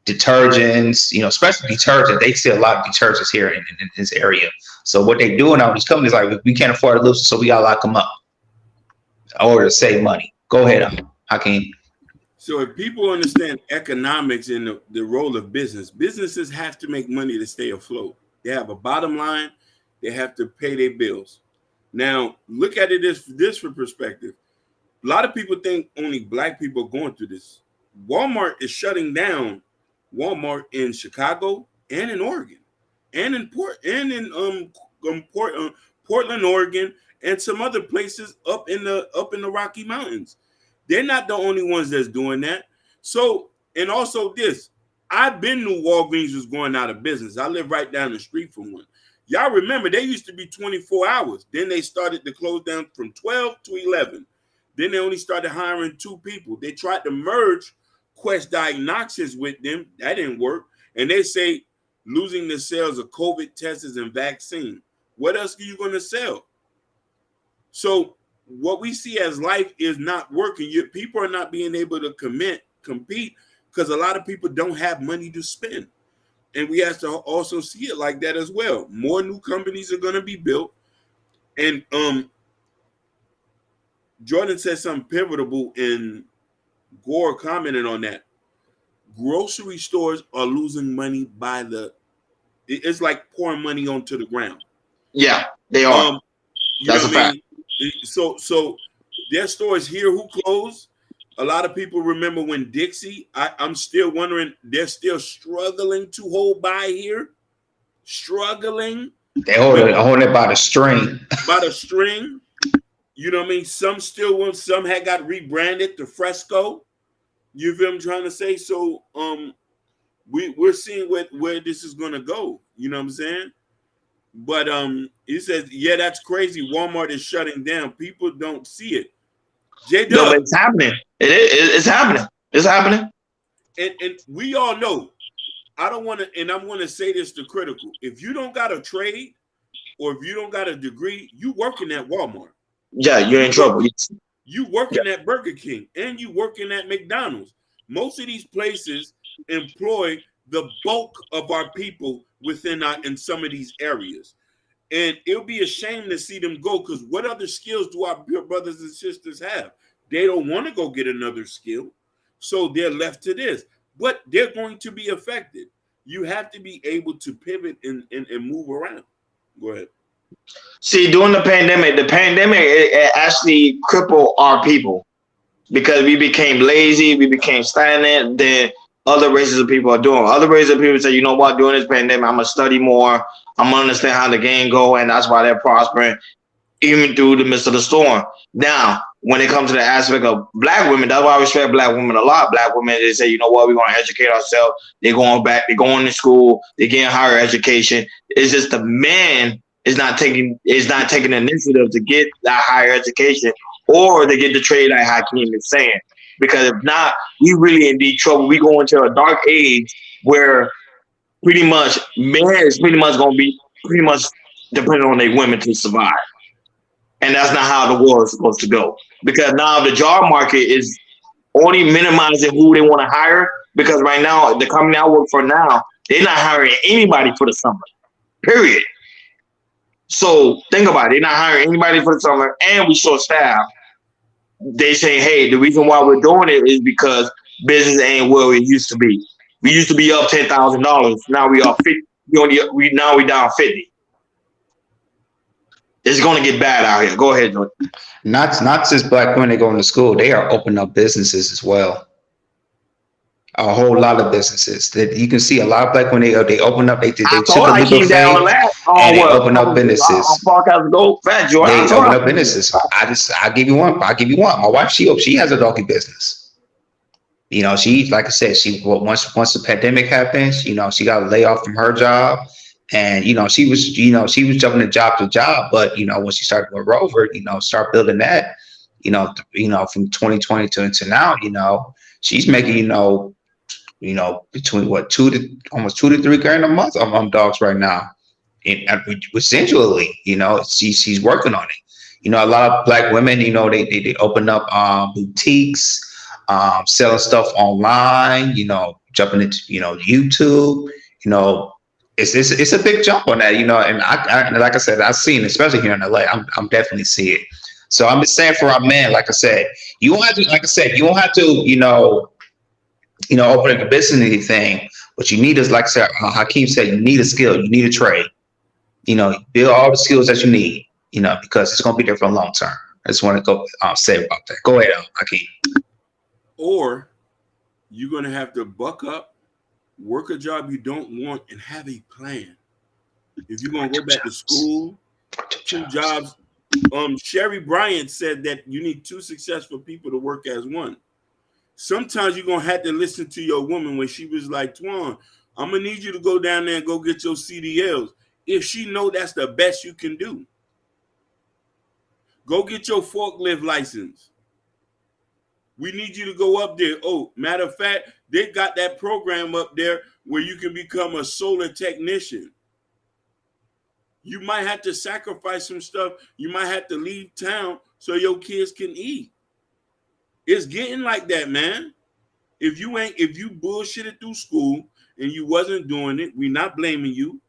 detergents. Especially detergent. They steal a lot of detergents here in this area. So what they doing now, these companies like we can't afford to lose, so we gotta lock them up in order to save money. Go ahead, Hakeem. So if people understand economics and the role of businesses have to make money to stay afloat. They have a bottom line. They have to pay their bills. Now, look at it this for perspective. A lot of people think only black people are going through this. Walmart is shutting down Walmart in Chicago and in Oregon and in Portland, Oregon, and some other places up in the Rocky Mountains. They're not the only ones that's doing that. So, and also this, I've been to Walgreens was going out of business. I live right down the street from one. Y'all remember they used to be 24 hours. Then they started to close down from 12 to 11. Then they only started hiring 2 people. They tried to merge Quest Diagnostics with them. That didn't work. And they say losing the sales of COVID tests and vaccine. What else are you going to sell? So what we see as life is not working. People are not being able to compete because a lot of people don't have money to spend. And we have to also see it like that as well. More new companies are going to be built. And Jordan said something pivotal, and Gore commented on that. Grocery stores are losing money it's like pouring money onto the ground. Yeah, they are. That's a fact. So their stores here who closed. A lot of people remember when Dixie, I'm still wondering, they're still struggling to hold by here. Struggling. They hold it by the string. By the string. You know what I mean? Some had got rebranded to Fresco. You feel what I'm trying to say? So we're seeing where this is gonna go. You know what I'm saying? But he says, yeah, that's crazy. Walmart is shutting down. People don't see it. No, but it's happening. It's happening. It's happening. And we all know. I don't want to, and I'm going to say this to critical. If you don't got a trade or if you don't got a degree, you working at Walmart. Yeah, you're in trouble. You working at Burger King and you working at McDonald's. Most of these places employ the bulk of our people in some of these areas. And it'll be a shame to see them go, because what other skills do our brothers and sisters have? They don't want to go get another skill. So they're left to this. But they're going to be affected. You have to be able to pivot and move around. Go ahead. See, during the pandemic, it actually crippled our people because we became lazy, we became stagnant than other races of people are doing. Other races of people say, you know what, during this pandemic, I'm going to study more. I'm going to understand how the game go, and that's why they're prospering even through the midst of the storm. Now, when it comes to the aspect of black women. That's why I respect black women a lot. Black women, they say, you know what, we're going to educate ourselves. They're going back, they're going to school, they're getting higher education. It's just the man is not taking the initiative to get that higher education or to get the trade like Hakeem is saying. Because if not, we really in deep trouble. We go into a dark age where pretty much men is pretty much going to be pretty much depending on their women to survive. And that's not how the world is supposed to go. Because now the job market is only minimizing who they want to hire. Because right now, the company I work for now, they're not hiring anybody for the summer. Period. So think about it. They're not hiring anybody for the summer, and we short staff. They say, hey, the reason why we're doing it is because business ain't where it used to be. We used to be up $10,000. Now we are 50. Now we down 50. It's going to get bad out here. Go ahead, Jordan. Not just black women that go into school. They are opening up businesses as well. A whole lot of businesses that you can see. A lot of black women they open up. They took a legal thing and they open up businesses. They open up businesses. I'll give you one. My wife, she has a doggy business. You know, she, like I said, once the pandemic happens, you know, she got a layoff from her job. And, you know, she was jumping from job to job, but, you know, when she started with Rover, you know, start building that, you know, from 2020 to now, you know, she's making, you know, between almost $2 to $3 grand a month on dogs right now. And essentially, you know, she's working on it. You know, a lot of black women, you know, they open up boutiques, selling stuff online, you know, jumping into, you know, YouTube, you know. It's a big jump on that, you know, and I like I said, I've seen, especially here in LA, I'm definitely seeing it. So I'm just saying for our men, like I said, you don't have to, you know, open up a business or anything, but you need to, like I said, Hakeem said, you need a skill, you need a trade, you know, build all the skills that you need, you know, because it's going to be there for a long term. I just want to go say about that. Go ahead, Hakeem. Or you're going to have to buck up, work a job you don't want, and have a plan. If you're going to go back to school, 2 jobs. Sherry Bryant said that you need 2 successful people to work as one. Sometimes you're going to have to listen to your woman when she was like, Twan, I'm going to need you to go down there and go get your CDLs. If she know that's the best you can do. Go get your forklift license. We need you to go up there. Oh, matter of fact, they got that program up there where you can become a solar technician. You might have to sacrifice some stuff. You might have to leave town so your kids can eat. It's getting like that, man. If you bullshitted through school and you wasn't doing it, we're not blaming you.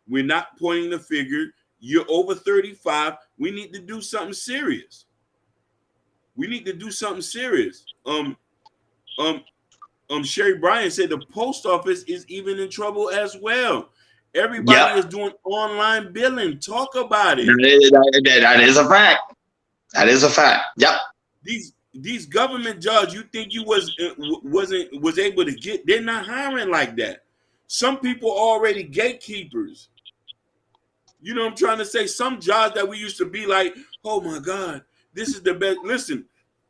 We're not pointing the finger. You're over 35. We need to do something serious. Sherry Bryan said the post office is even in trouble as well. Everybody is doing online billing. Talk about it. That is a fact. That is a fact. Yep. These government jobs you think you was able to get, they're not hiring like that. Some people are already gatekeepers. You know what I'm trying to say? Some jobs that we used to be like, oh my God, this is the best. Listen,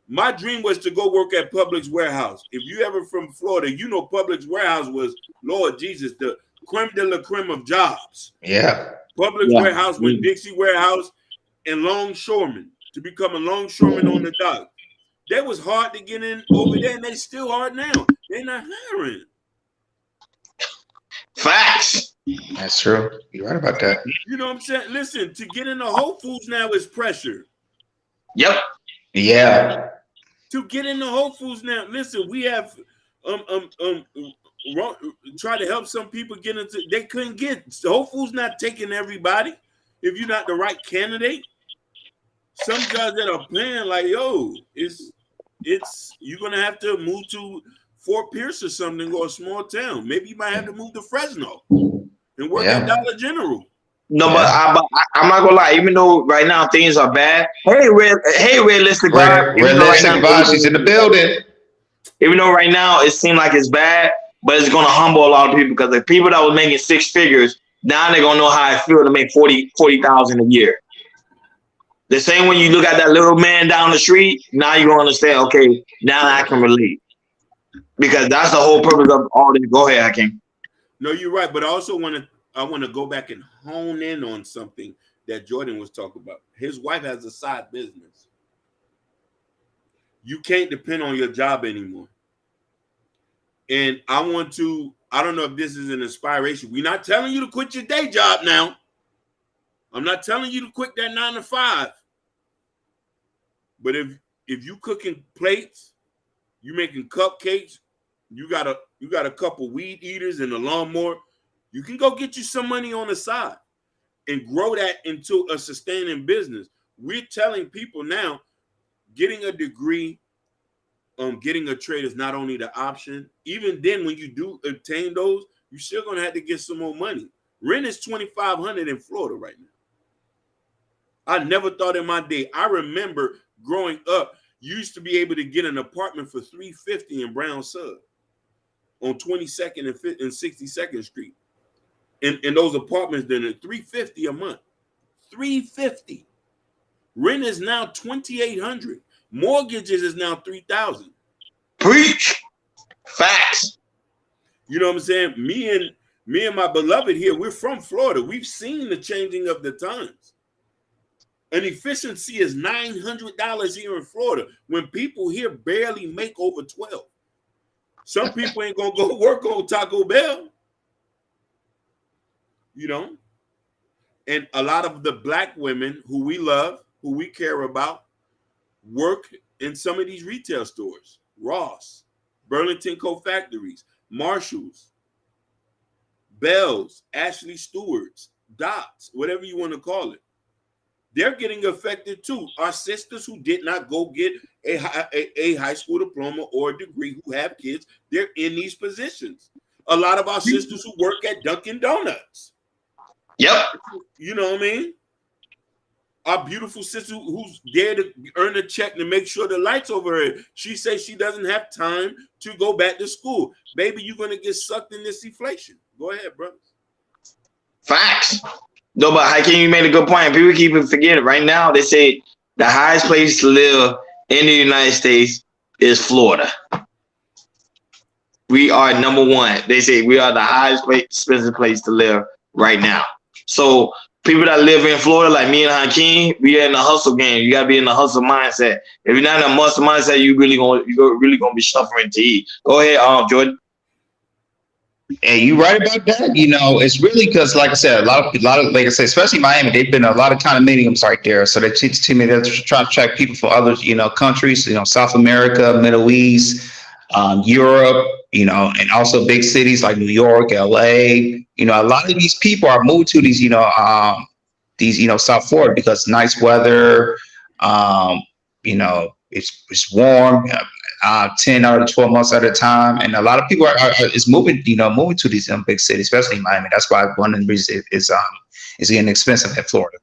my dream was to go work at Publix warehouse. If you ever from Florida, you know Publix warehouse was, Lord Jesus, the creme de la creme of jobs. Yeah. Publix warehouse was Dixie Warehouse and longshoreman to become a longshoreman on the dock. That was hard to get in over there, and they still hard now. They're not hiring. Facts. That's true. You're right about that. You know what I'm saying? Listen, to get into Whole Foods now is pressure. Yep. Yeah. To get into Whole Foods now, listen, we have try to help some people get into. They couldn't get. Whole Foods not taking everybody. If you're not the right candidate, some guys that are playing like, yo, it's you're gonna have to move to Fort Pierce or something, or a small town. Maybe you might have to move to Fresno and work at Dollar General. No, but I'm not gonna lie. Even though right now things are bad, realistic vibe. Realistic vibe. She's in the building. Even though right now it seems like it's bad, but it's gonna humble a lot of people because the people that was making 6 figures now they're gonna know how it feels to make 40,000 a year. The same when you look at that little man down the street, now you're gonna understand, okay, now I can relate. Because that's the whole purpose of all this. Go ahead, Hakeem. No, you're right, but I also want to go back and hone in on something that Jordan was talking about. His wife has a side business. You can't depend on your job anymore. And I don't know if this is an inspiration. We're not telling you to quit your day job now. I'm not telling you to quit that 9 to 5. But if you cooking plates, you making cupcakes, you got a couple weed eaters and a lawnmower, you can go get you some money on the side and grow that into a sustaining business. We're telling people now, getting a degree, getting a trade is not only the option. Even then, when you do obtain those, you're still gonna have to get some more money. Rent is $2,500 in Florida right now. I never thought in my day. I remember growing up, you used to be able to get an apartment for $350 in Brown Sub on 22nd and 62nd Street. And those apartments then are $350 a month. $350. Rent is now $2,800. Mortgages is now $3,000. Preach. Facts. You know what I'm saying? Me and my beloved here, we're from Florida. We've seen the changing of the times. An efficiency is $900 here in Florida when people here barely make over 12. Some people ain't gonna go work on Taco Bell, you know. And a lot of the black women who we love, who we care about, work in some of these retail stores: Ross, Burlington Co-Factories, Marshalls, Bell's, Ashley Stewart's, Dots, whatever you want to call it. They're getting affected too. Our sisters who did not go get a high school diploma or a degree, who have kids, they're in these positions. A lot of our sisters who work at Dunkin' Donuts. Yep. You know what I mean? Our beautiful sister who's there to earn a check to make sure the lights over her. She says she doesn't have time to go back to school. Baby, you're going to get sucked in this inflation. Go ahead, brother. Facts. No, but Hakeem, you made a good point. People keep forgetting. Right now, they say the highest place to live in the United States is Florida. We are number one. They say we are the highest expensive place to live right now. So people that live in Florida, like me and Hakeem, we are in the hustle game. You gotta be in the hustle mindset. If you're not in the hustle mindset, you're really gonna be suffering to eat. Go ahead, Jordan. And you right about that. You know, it's really because, like I said, a lot of, like I said, especially Miami, they've been a lot of condominiums right there. So they teach to me they're trying to attract people from other, countries, South America, Middle East, Europe, and also big cities like New York, LA. A lot of these people are moved to these, South Florida because nice weather. It's warm. 10 out of 12 months at a time, and a lot of people are moving to these big cities, especially Miami. That's why one of the reasons is getting expensive in Florida.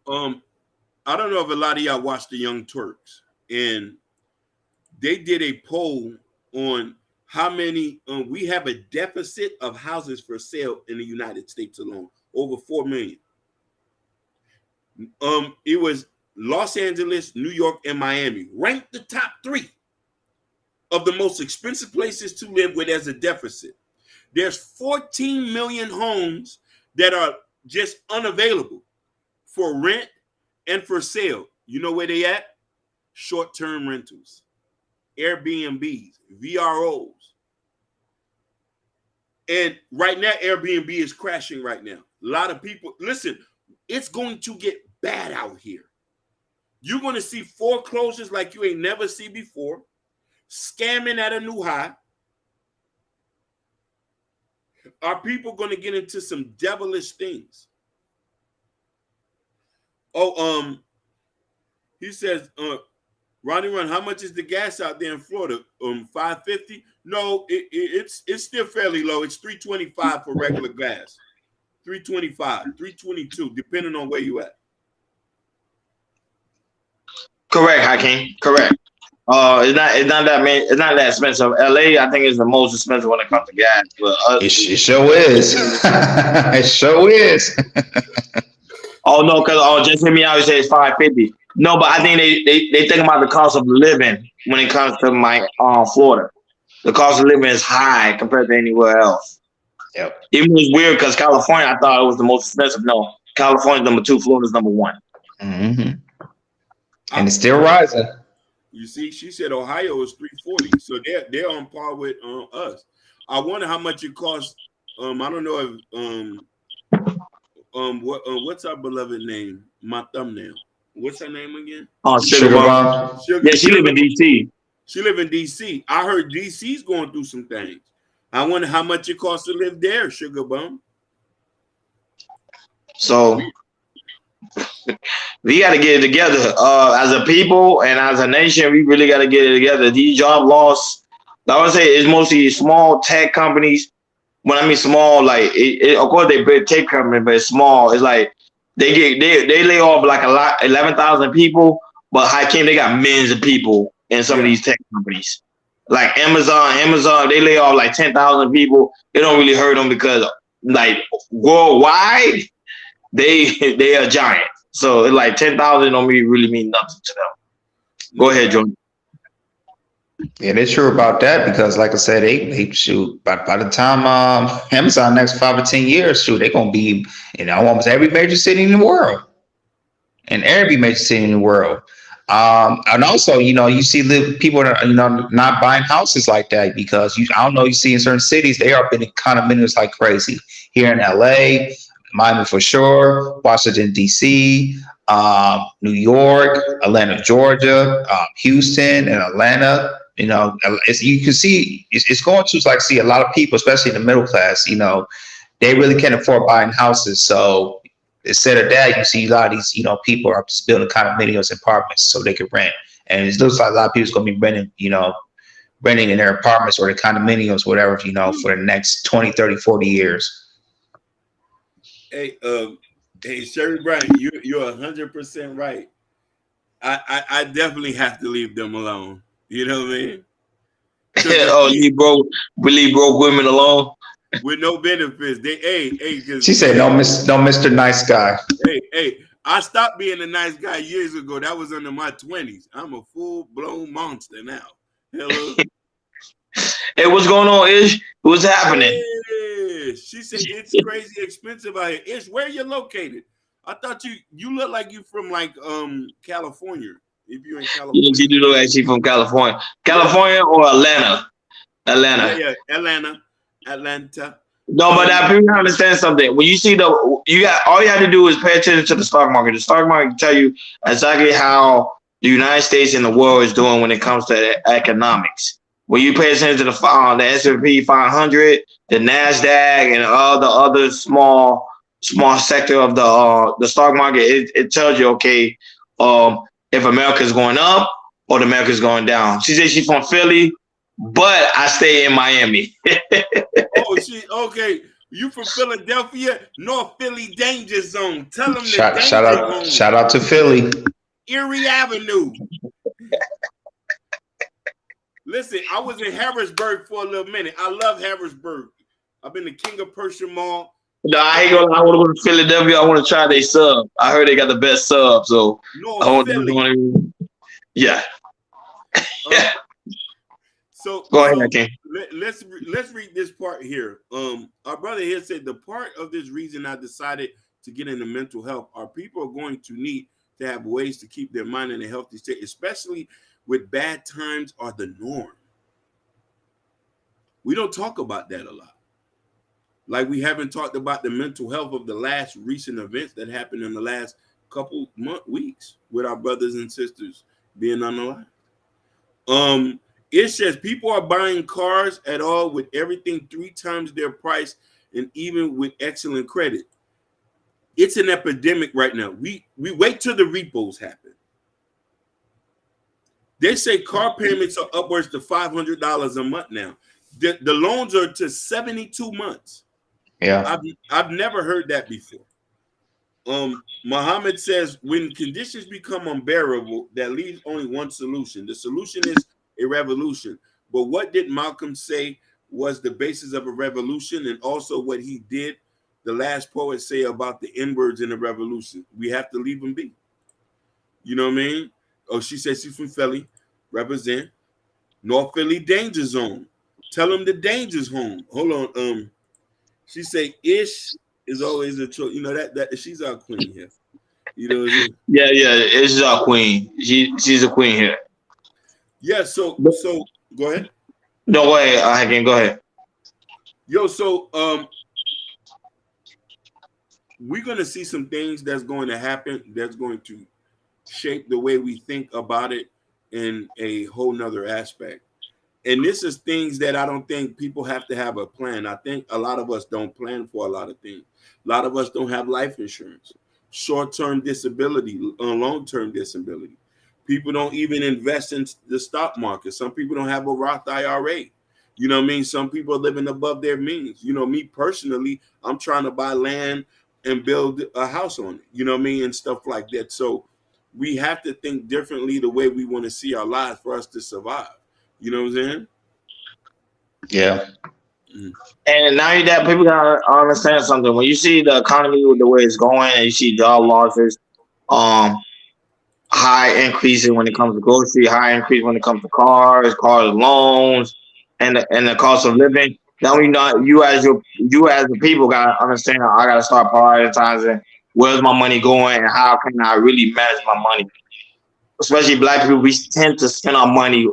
I don't know if a lot of y'all watched the Young Turks, and they did a poll on how many we have a deficit of houses for sale in the United States alone, over 4 million. It was Los Angeles, New York, and Miami ranked the top 3 of the most expensive places to live where there's a deficit. There's 14 million homes that are just unavailable for rent and for sale. You know where they at? Short-term rentals, Airbnbs, VROs. And right now, Airbnb is crashing right now. A lot of people, listen, it's going to get bad out here. You're going to see foreclosures like you ain't never seen before, scamming at a new high. Are people going to get into some devilish things? He says, Ronnie Run, how much is the gas out there in Florida? $5.50? No, it's still fairly low. It's $3.25 for regular gas. $3.25, $3.22, depending on where you at. Correct, Hakeem. Correct. It's not that expensive. LA, I think, is the most expensive when it comes to gas. But it sure is. It sure is. Oh no, because just hear me out. You say it's 550. No, but I think they think about the cost of living when it comes to my Florida. The cost of living is high compared to anywhere else. Yep. Even though it's weird because California, I thought it was the most expensive. No, California's number 2, Florida's number 1. Mm-hmm. And it's still rising. You see, she said Ohio is 340, so they're on par with us. I wonder how much it costs. I don't know if what's our beloved name? My thumbnail. What's her name again? Sugar Bomb. Yeah, she live in DC. She live in DC. I heard DC's going through some things. I wonder how much it costs to live there, Sugar Bum. So we got to get it together as a people and as a nation. We really got to get it together. These job loss, I would say, it's mostly small tech companies. When I mean small, like of course they big tech company, but it's small. It's like they lay off like 11,000 people, but Hakeem, they got millions of people in some of these tech companies. Like Amazon, they lay off like 10,000 people. It don't really hurt them because like worldwide, they are giant. So it's like 10,000 don't really mean nothing to them. Go ahead, Jordan. Yeah, they're sure about that because, like I said, they shoot by the time Amazon next 5 or 10 years, shoot, they're gonna be in almost every major city in the world, and every major city in the world. And also, you see people that are, not buying houses like that because I don't know, you see in certain cities they are being condominiums like crazy. Here in LA, Miami for sure, Washington D.C., New York, Atlanta, Georgia, Houston, and Atlanta. You can see it's going to like see a lot of people, especially in the middle class. They really can't afford buying houses. So instead of that, you see a lot of these people are just building condominiums, apartments so they can rent. And it looks like a lot of people's going to be renting in their apartments or their condominiums, whatever, for the next 20, 30, 40 years. Hey, Sherry Brown, you're 100% right. I definitely have to leave them alone. You know what I mean? You leave broke women alone with no benefits. She said, "No, Mr. Nice Guy." Hey, I stopped being a nice guy years ago. That was under my 20s. I'm a full-blown monster now. Hello. Hey, what's going on, Ish? What's happening? Hey, she said it's crazy expensive out here. Ish, where you located? I thought you look like you from like California. If you're in California, you do look like she from California. California or Atlanta? Yeah, Atlanta. No, but I people understand something. When you see all you have to do is pay attention to the stock market. The stock market can tell you exactly how the United States and the world is doing when it comes to economics. When you pay attention to the S&P 500, the Nasdaq, and all the other small sector of the stock market, it tells you if America's going up or America's going down. She said she's from Philly, but I stay in Miami. Okay. You from Philadelphia, North Philly danger zone. Tell them shout out to Philly. Erie Avenue. Listen, I was in Harrisburg for a little minute. I love Harrisburg. I've been to King of Prussia Mall. No, I ain't gonna. I want to go to Philadelphia. I want to try their sub. I heard they got the best sub, so I want to. Yeah. Yeah. So go ahead, King. Let's read this part here. Our brother here said the part of this reason I decided to get into mental health are people are going to need to have ways to keep their mind in a healthy state, especially with bad times are the norm. We don't talk about that a lot. Like we haven't talked about the mental health of the last recent events that happened in the last couple weeks with our brothers and sisters being on the line. It says people are buying cars at all with everything 3 times their price and even with excellent credit. It's an epidemic right now. We wait till the repos happen. They say car payments are upwards to $500 a month now. The loans are to 72 months. Yeah, I've never heard that before. Muhammad says when conditions become unbearable, that leaves only one solution. The solution is a revolution. But what did Malcolm say was the basis of a revolution, and also what he did the last poet say about the N-words in the revolution? We have to leave them be. You know what I mean? Oh, she said she's from Philly, represent North Philly danger zone. Tell them the danger's home. Hold on. She say ish is always a choice. You know that she's our queen here. You know what I mean? Yeah, it's our queen. She's a queen here. Yeah, so go ahead. No way, I can go ahead. Yo, so we're gonna see some things that's going to happen that's going to shape the way we think about it in a whole nother aspect. And this is things that I don't think people have to have a plan. I think a lot of us don't plan for a lot of things. A lot of us don't have life insurance, short-term disability, long-term disability. People don't even invest in the stock market. Some people don't have a Roth IRA. You know what I mean? Some people are living above their means. You know, me personally, I'm trying to buy land and build a house on it. You know what I mean? And stuff like that. So we have to think differently the way we want to see our lives for us to survive. You know what I'm saying? Yeah. And now that people gotta understand something, when you see the economy with the way it's going, and you see job losses, high increases when it comes to grocery, high increase when it comes to cars loans, and the cost of living. Now you as the people gotta understand. I gotta start prioritizing where's my money going and how can I really manage my money. Especially black people, we tend to spend our money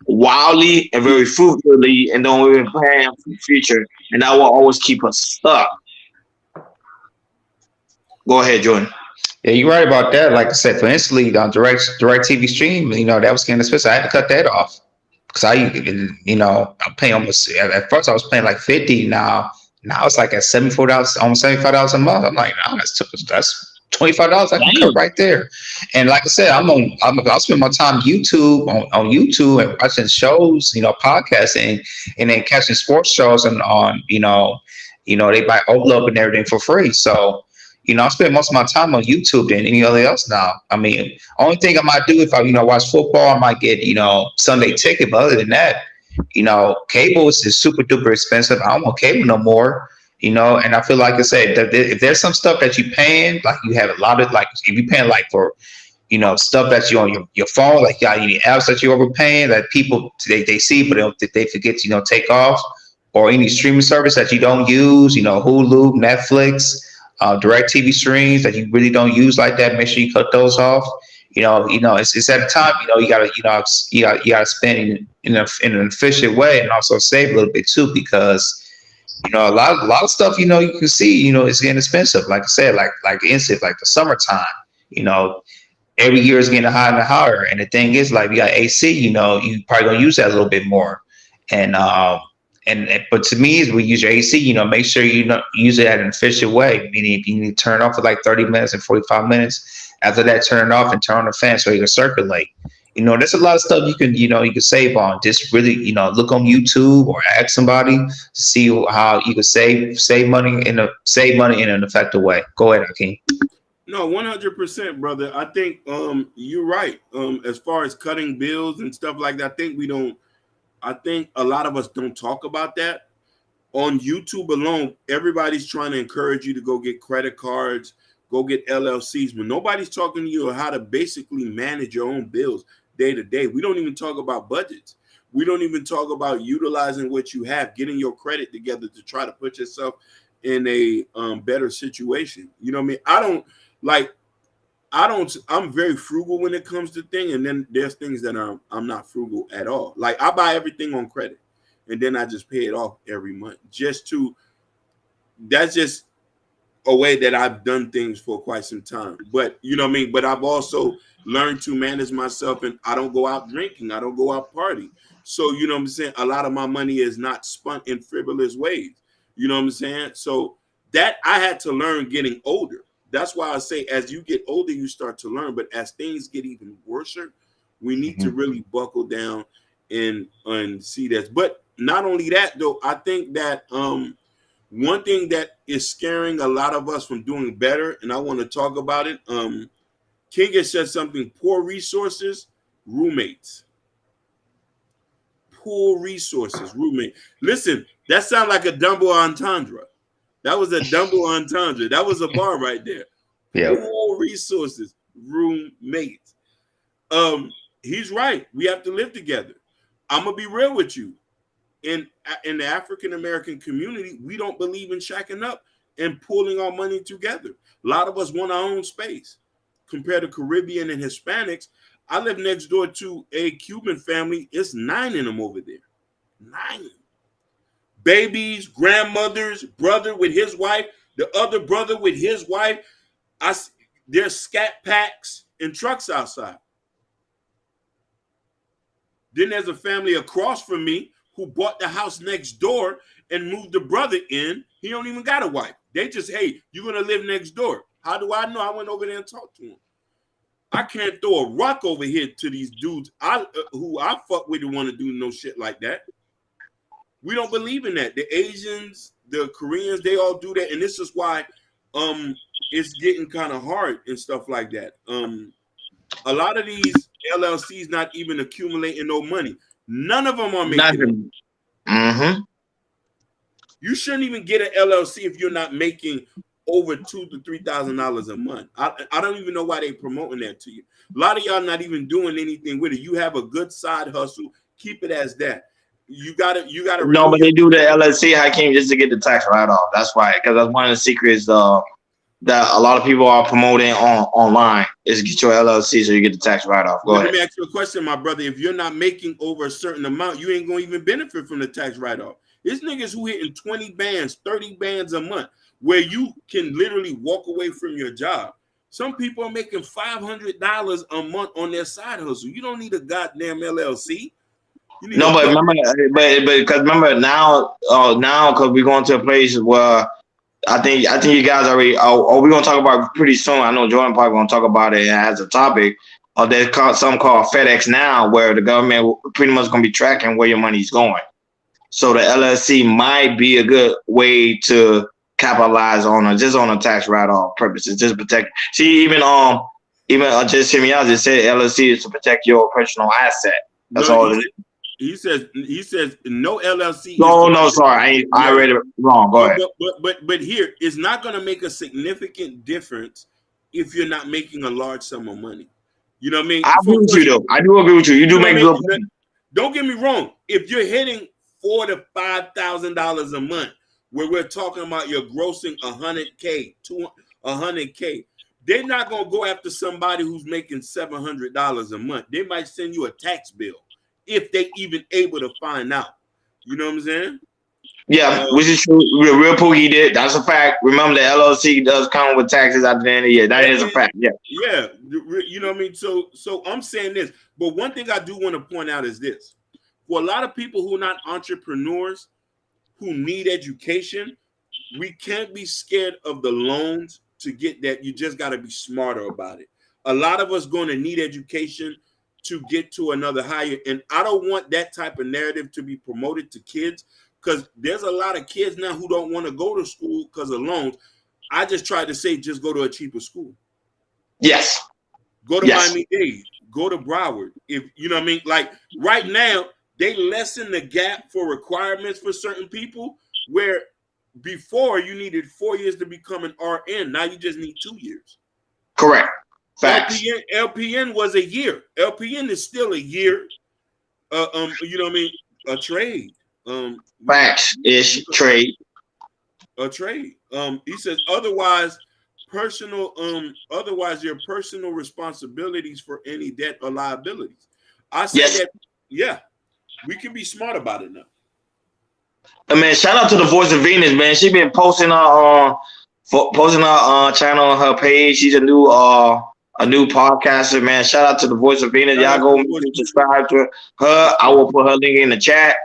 wildly and very fruitfully and don't even plan for the future. And that will always keep us stuck. Go ahead, Jordan. Yeah, you're right about that. Like I said, for instantly on direct TV stream, that was getting expensive. I had to cut that off because I'm paying almost. At first, I was paying like 50. Now it's like at $74, almost $75 a month. I'm like, no, that's $25 I can cut right there. And like I said, I'll spend my time on YouTube and watching shows, podcasting, and then catching sports shows on they buy Overload and everything for free. So. I spend most of my time on YouTube than any other else now. I mean, only thing I might do if I, watch football, I might get, Sunday ticket. But other than that, cable is super duper expensive. I don't want cable no more, and I feel like I said, that if there's some stuff that you're paying, like you have a lot of, like, if you're paying like for, stuff that you on your phone, like any apps that you're overpaying that people, they see, but they forget to, take off, or any streaming service that you don't use, Hulu, Netflix, direct TV streams that you really don't use like that, make sure you cut those off. It's at a time, you gotta spend in an efficient way and also save a little bit too, because a lot of stuff, you can see, it's getting expensive. Like I said, like instant, like the summertime, every year is getting higher and higher. And the thing is, like, you got AC, you probably gonna use that a little bit more. But to me, is we use your AC, make sure you use it at an efficient way. Meaning, if you need to turn it off for like 30 minutes and 45 minutes, after that, turn it off and turn on the fan so you can circulate. There's a lot of stuff you can save on. Just really, look on YouTube or ask somebody to see how you can save money in an effective way. Go ahead, Akeem. No, 100%, brother. I think you're right. As far as cutting bills and stuff like that, I think a lot of us don't talk about that. On YouTube alone, everybody's trying to encourage you to go get credit cards, go get LLCs, but nobody's talking to you on how to basically manage your own bills day to day. We don't even talk about budgets. We don't even talk about utilizing what you have, getting your credit together to try to put yourself in a better situation. You know what I mean? I'm very frugal when it comes to things, and then there's things that I'm not frugal at all. Like, I buy everything on credit, and then I just pay it off every month. That's just a way that I've done things for quite some time. But you know what I mean? But I've also learned to manage myself, and I don't go out drinking, I don't go out party. So you know what I'm saying? A lot of my money is not spent in frivolous ways. You know what I'm saying? So that I had to learn getting older. That's why I say, as you get older, you start to learn. But as things get even worse, we need to really buckle down and see this. But not only that, though, I think that one thing that is scaring a lot of us from doing better, and I want to talk about it. King has said something: poor resources, roommates. Poor resources, roommate. Listen, that sounds like a double entendre. That was a double entendre. That was a bar right there. Yeah. Pool resources, roommates. He's right. We have to live together. I'm gonna be real with you. In the African American community, we don't believe in shacking up and pooling our money together. A lot of us want our own space. Compared to Caribbean and Hispanics, I live next door to a Cuban family. It's 9 of them over there. 9. Babies, grandmothers, brother with his wife, the other brother with his wife. There's scat packs and trucks outside. Then there's a family across from me who bought the house next door and moved the brother in. He don't even got a wife. They just, hey, you're going to live next door. How do I know? I went over there and talked to him. I can't throw a rock over here to these dudes who I fuck with and want to do no shit like that. We don't believe in that. The Asians, the Koreans, they all do that. And this is why it's getting kind of hard and stuff like that. A lot of these LLCs not even accumulating no money. None of them are making it. You shouldn't even get an LLC if you're not making over $2,000 to $3,000 a month. I don't even know why they promoting that to you. A lot of y'all not even doing anything with it. You have a good side hustle. Keep it as that. You gotta. No, but they do the LLC, Hakeem, just to get the tax write-off. That's why, because that's one of the secrets that a lot of people are promoting online is get your LLC so you get the tax write-off. Go ahead. Let me ask you a question, my brother. If you're not making over a certain amount, you ain't gonna even benefit from the tax write-off. There's niggas who hitting 20 bands, 30 bands a month, where you can literally walk away from your job. Some people are making $500 a month on their side hustle. You don't need a goddamn LLC. No, but remember, because remember now, because we're going to a place where I think you guys already. We're gonna talk about it pretty soon. I know Jordan probably gonna talk about it as a topic. There's something called FedEx Now, where the government pretty much gonna be tracking where your money's going. So the LLC might be a good way to capitalize on just on a tax write-off purposes, just protect. See, even just hear me out. Just said LLC is to protect your personal asset. That's all it is. He says no LLC. No, sorry, I read it wrong. Go ahead. But here, it's not going to make a significant difference if you're not making a large sum of money. You know what I mean? I agree with you, though. I do agree with you. You do make good money. Don't get me wrong. If you're hitting $4,000 to $5,000 a month, where we're talking about you're grossing $100K, $100K, they're not going to go after somebody who's making $700 a month. They might send you a tax bill, if they even able to find out. You know what I'm saying? Yeah, which is true. Real Poogie did. That's a fact. Remember, the LLC does come with taxes at the end of the year. That is a fact. Yeah. Yeah. You know what I mean? So I'm saying this. But one thing I do want to point out is this. For a lot of people who are not entrepreneurs, who need education, we can't be scared of the loans to get that. You just got to be smarter about it. A lot of us going to need education to get to another higher. And I don't want that type of narrative to be promoted to kids, because there's a lot of kids now who don't want to go to school because of loans. I just tried to say, just go to a cheaper school. Yes. Go to Miami-Dade. Go to Broward. If you know what I mean? Like right now, they lessen the gap for requirements for certain people, where before you needed 4 years to become an RN. Now you just need 2 years. Correct. Facts. LPN was a year. LPN is still a year. You know what I mean? A trade. Facts ish trade. A trade. He says otherwise your personal responsibilities for any debt or liabilities. I said that. Yeah, we can be smart about it now. Man, shout out to the Voice of Venus, man. She been posting her channel on her page. She's a new podcaster, man. Shout out to the Voice of Venus. Y'all go subscribe to her. I will put her link in the chat.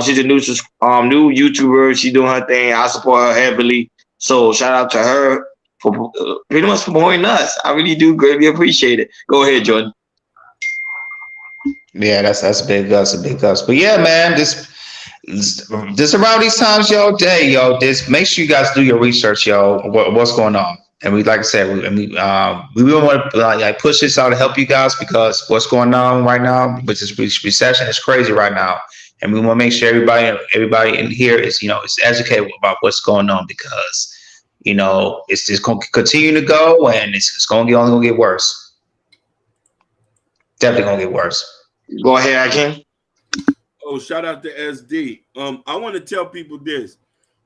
She's a new YouTuber. She's doing her thing. I support her heavily. So shout out to her for pretty much promoting us. I really do greatly appreciate it. Go ahead, Jordan. Yeah, that's a big guts. But yeah, man, this around these times, just make sure you guys do your research, what's going on. And we, like I said, we really want to push this out to help you guys, because what's going on right now with this recession is crazy right now. And we want to make sure everybody in here is, is educated about what's going on, because, it's just going to continue to go, and it's only going to get worse. Definitely going to get worse. Go ahead, Akin. Oh, shout out to SD. I want to tell people this.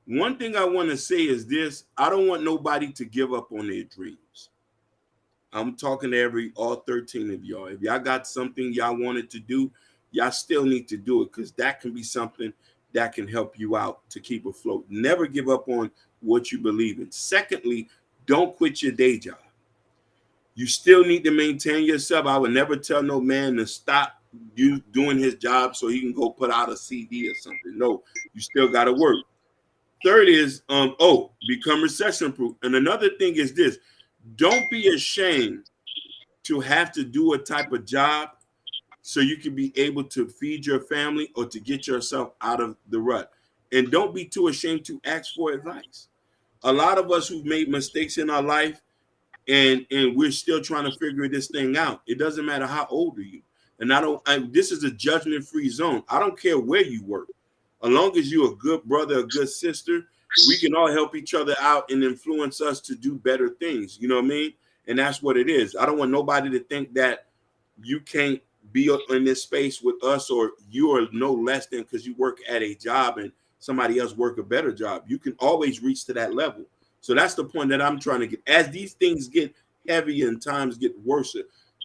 One thing I want to say is this: I don't want nobody to give up on their dreams. I'm talking to all 13 of y'all. If y'all got something y'all wanted to do, y'all still need to do it, because that can be something that can help you out to keep afloat. Never give up on what you believe in. Secondly, don't quit your day job. You still need to maintain yourself. I would never tell no man to stop you doing his job so he can go put out a CD or something. No, you still got to work. Third is, become recession proof. And another thing is this: don't be ashamed to have to do a type of job so you can be able to feed your family or to get yourself out of the rut. And don't be too ashamed to ask for advice. A lot of us who've made mistakes in our life, and we're still trying to figure this thing out. It doesn't matter how old are you. And this is a judgment-free zone. I don't care where you work. As long as you're a good brother, a good sister, we can all help each other out and influence us to do better things. You know what I mean? And that's what it is. I don't want nobody to think that you can't be in this space with us, or you are no less than because you work at a job and somebody else work a better job. You can always reach to that level. So that's the point that I'm trying to get. As these things get heavier and times get worse,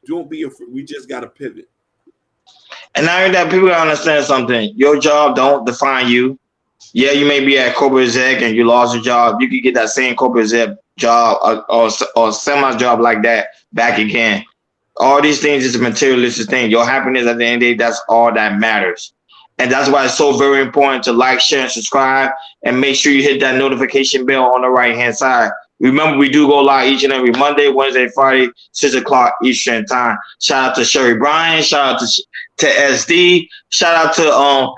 don't be afraid. We just got to pivot. And I heard that people gotta understand something. Your job don't define you. Yeah, you may be at corporate exec and you lost your job. You could get that same corporate exec job or semi job like that back again. All these things is a materialistic thing. Your happiness at the end of the day, that's all that matters. And that's why it's so very important to like, share, and subscribe, and make sure you hit that notification bell on the right-hand side. Remember, we do go live each and every Monday, Wednesday, Friday, 6 o'clock Eastern time. Shout out to Sherry Bryan. Shout out to SD. Shout out to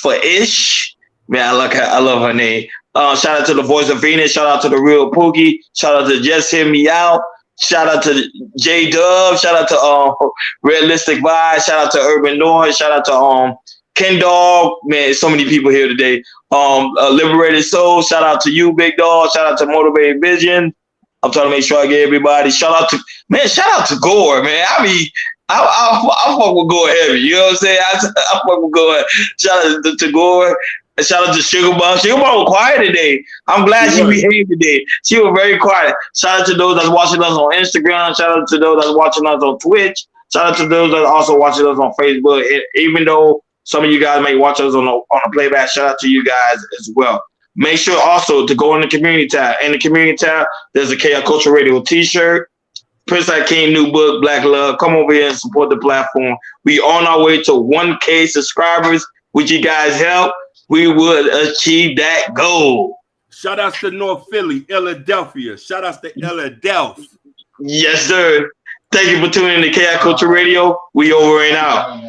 for Ish. Man, I love her name. Shout out to the Voice of Venus. Shout out to the Real Pookie. Shout out to Just Hear Me Out. Shout out to J Dub. Shout out to Realistic Vibes. Shout out to Urban Noise. Shout out to Ken Dog. Man, so many people here today. Liberated Soul. Shout out to you, Big Dog. Shout out to Motivated Vision. I'm trying to make sure I get everybody. Shout out to Gore, man. I mean, I fuck with Gore heavy. You know what I'm saying? I fuck with Gore. Shout out to Gore. And shout out to Sugar Bomb. Sugar Bomb was quiet today. I'm glad she behaved today. She was very quiet. Shout out to those that's watching us on Instagram. Shout out to those that's watching us on Twitch. Shout out to those that also watching us on Facebook. And even though some of you guys may watch us on a playback, shout out to you guys as well. Make sure also to go in the community tab. In the community tab, there's a KI Culture Radio t-shirt. Prince Hakeem new book, Black Love. Come over here and support the platform. We on our way to 1K subscribers. With you guys' help, we would achieve that goal. Shout outs to North Philly, Philadelphia. Shout outs to Philadelphia. Yes, sir. Thank you for tuning in to KI Culture Radio. We over and out.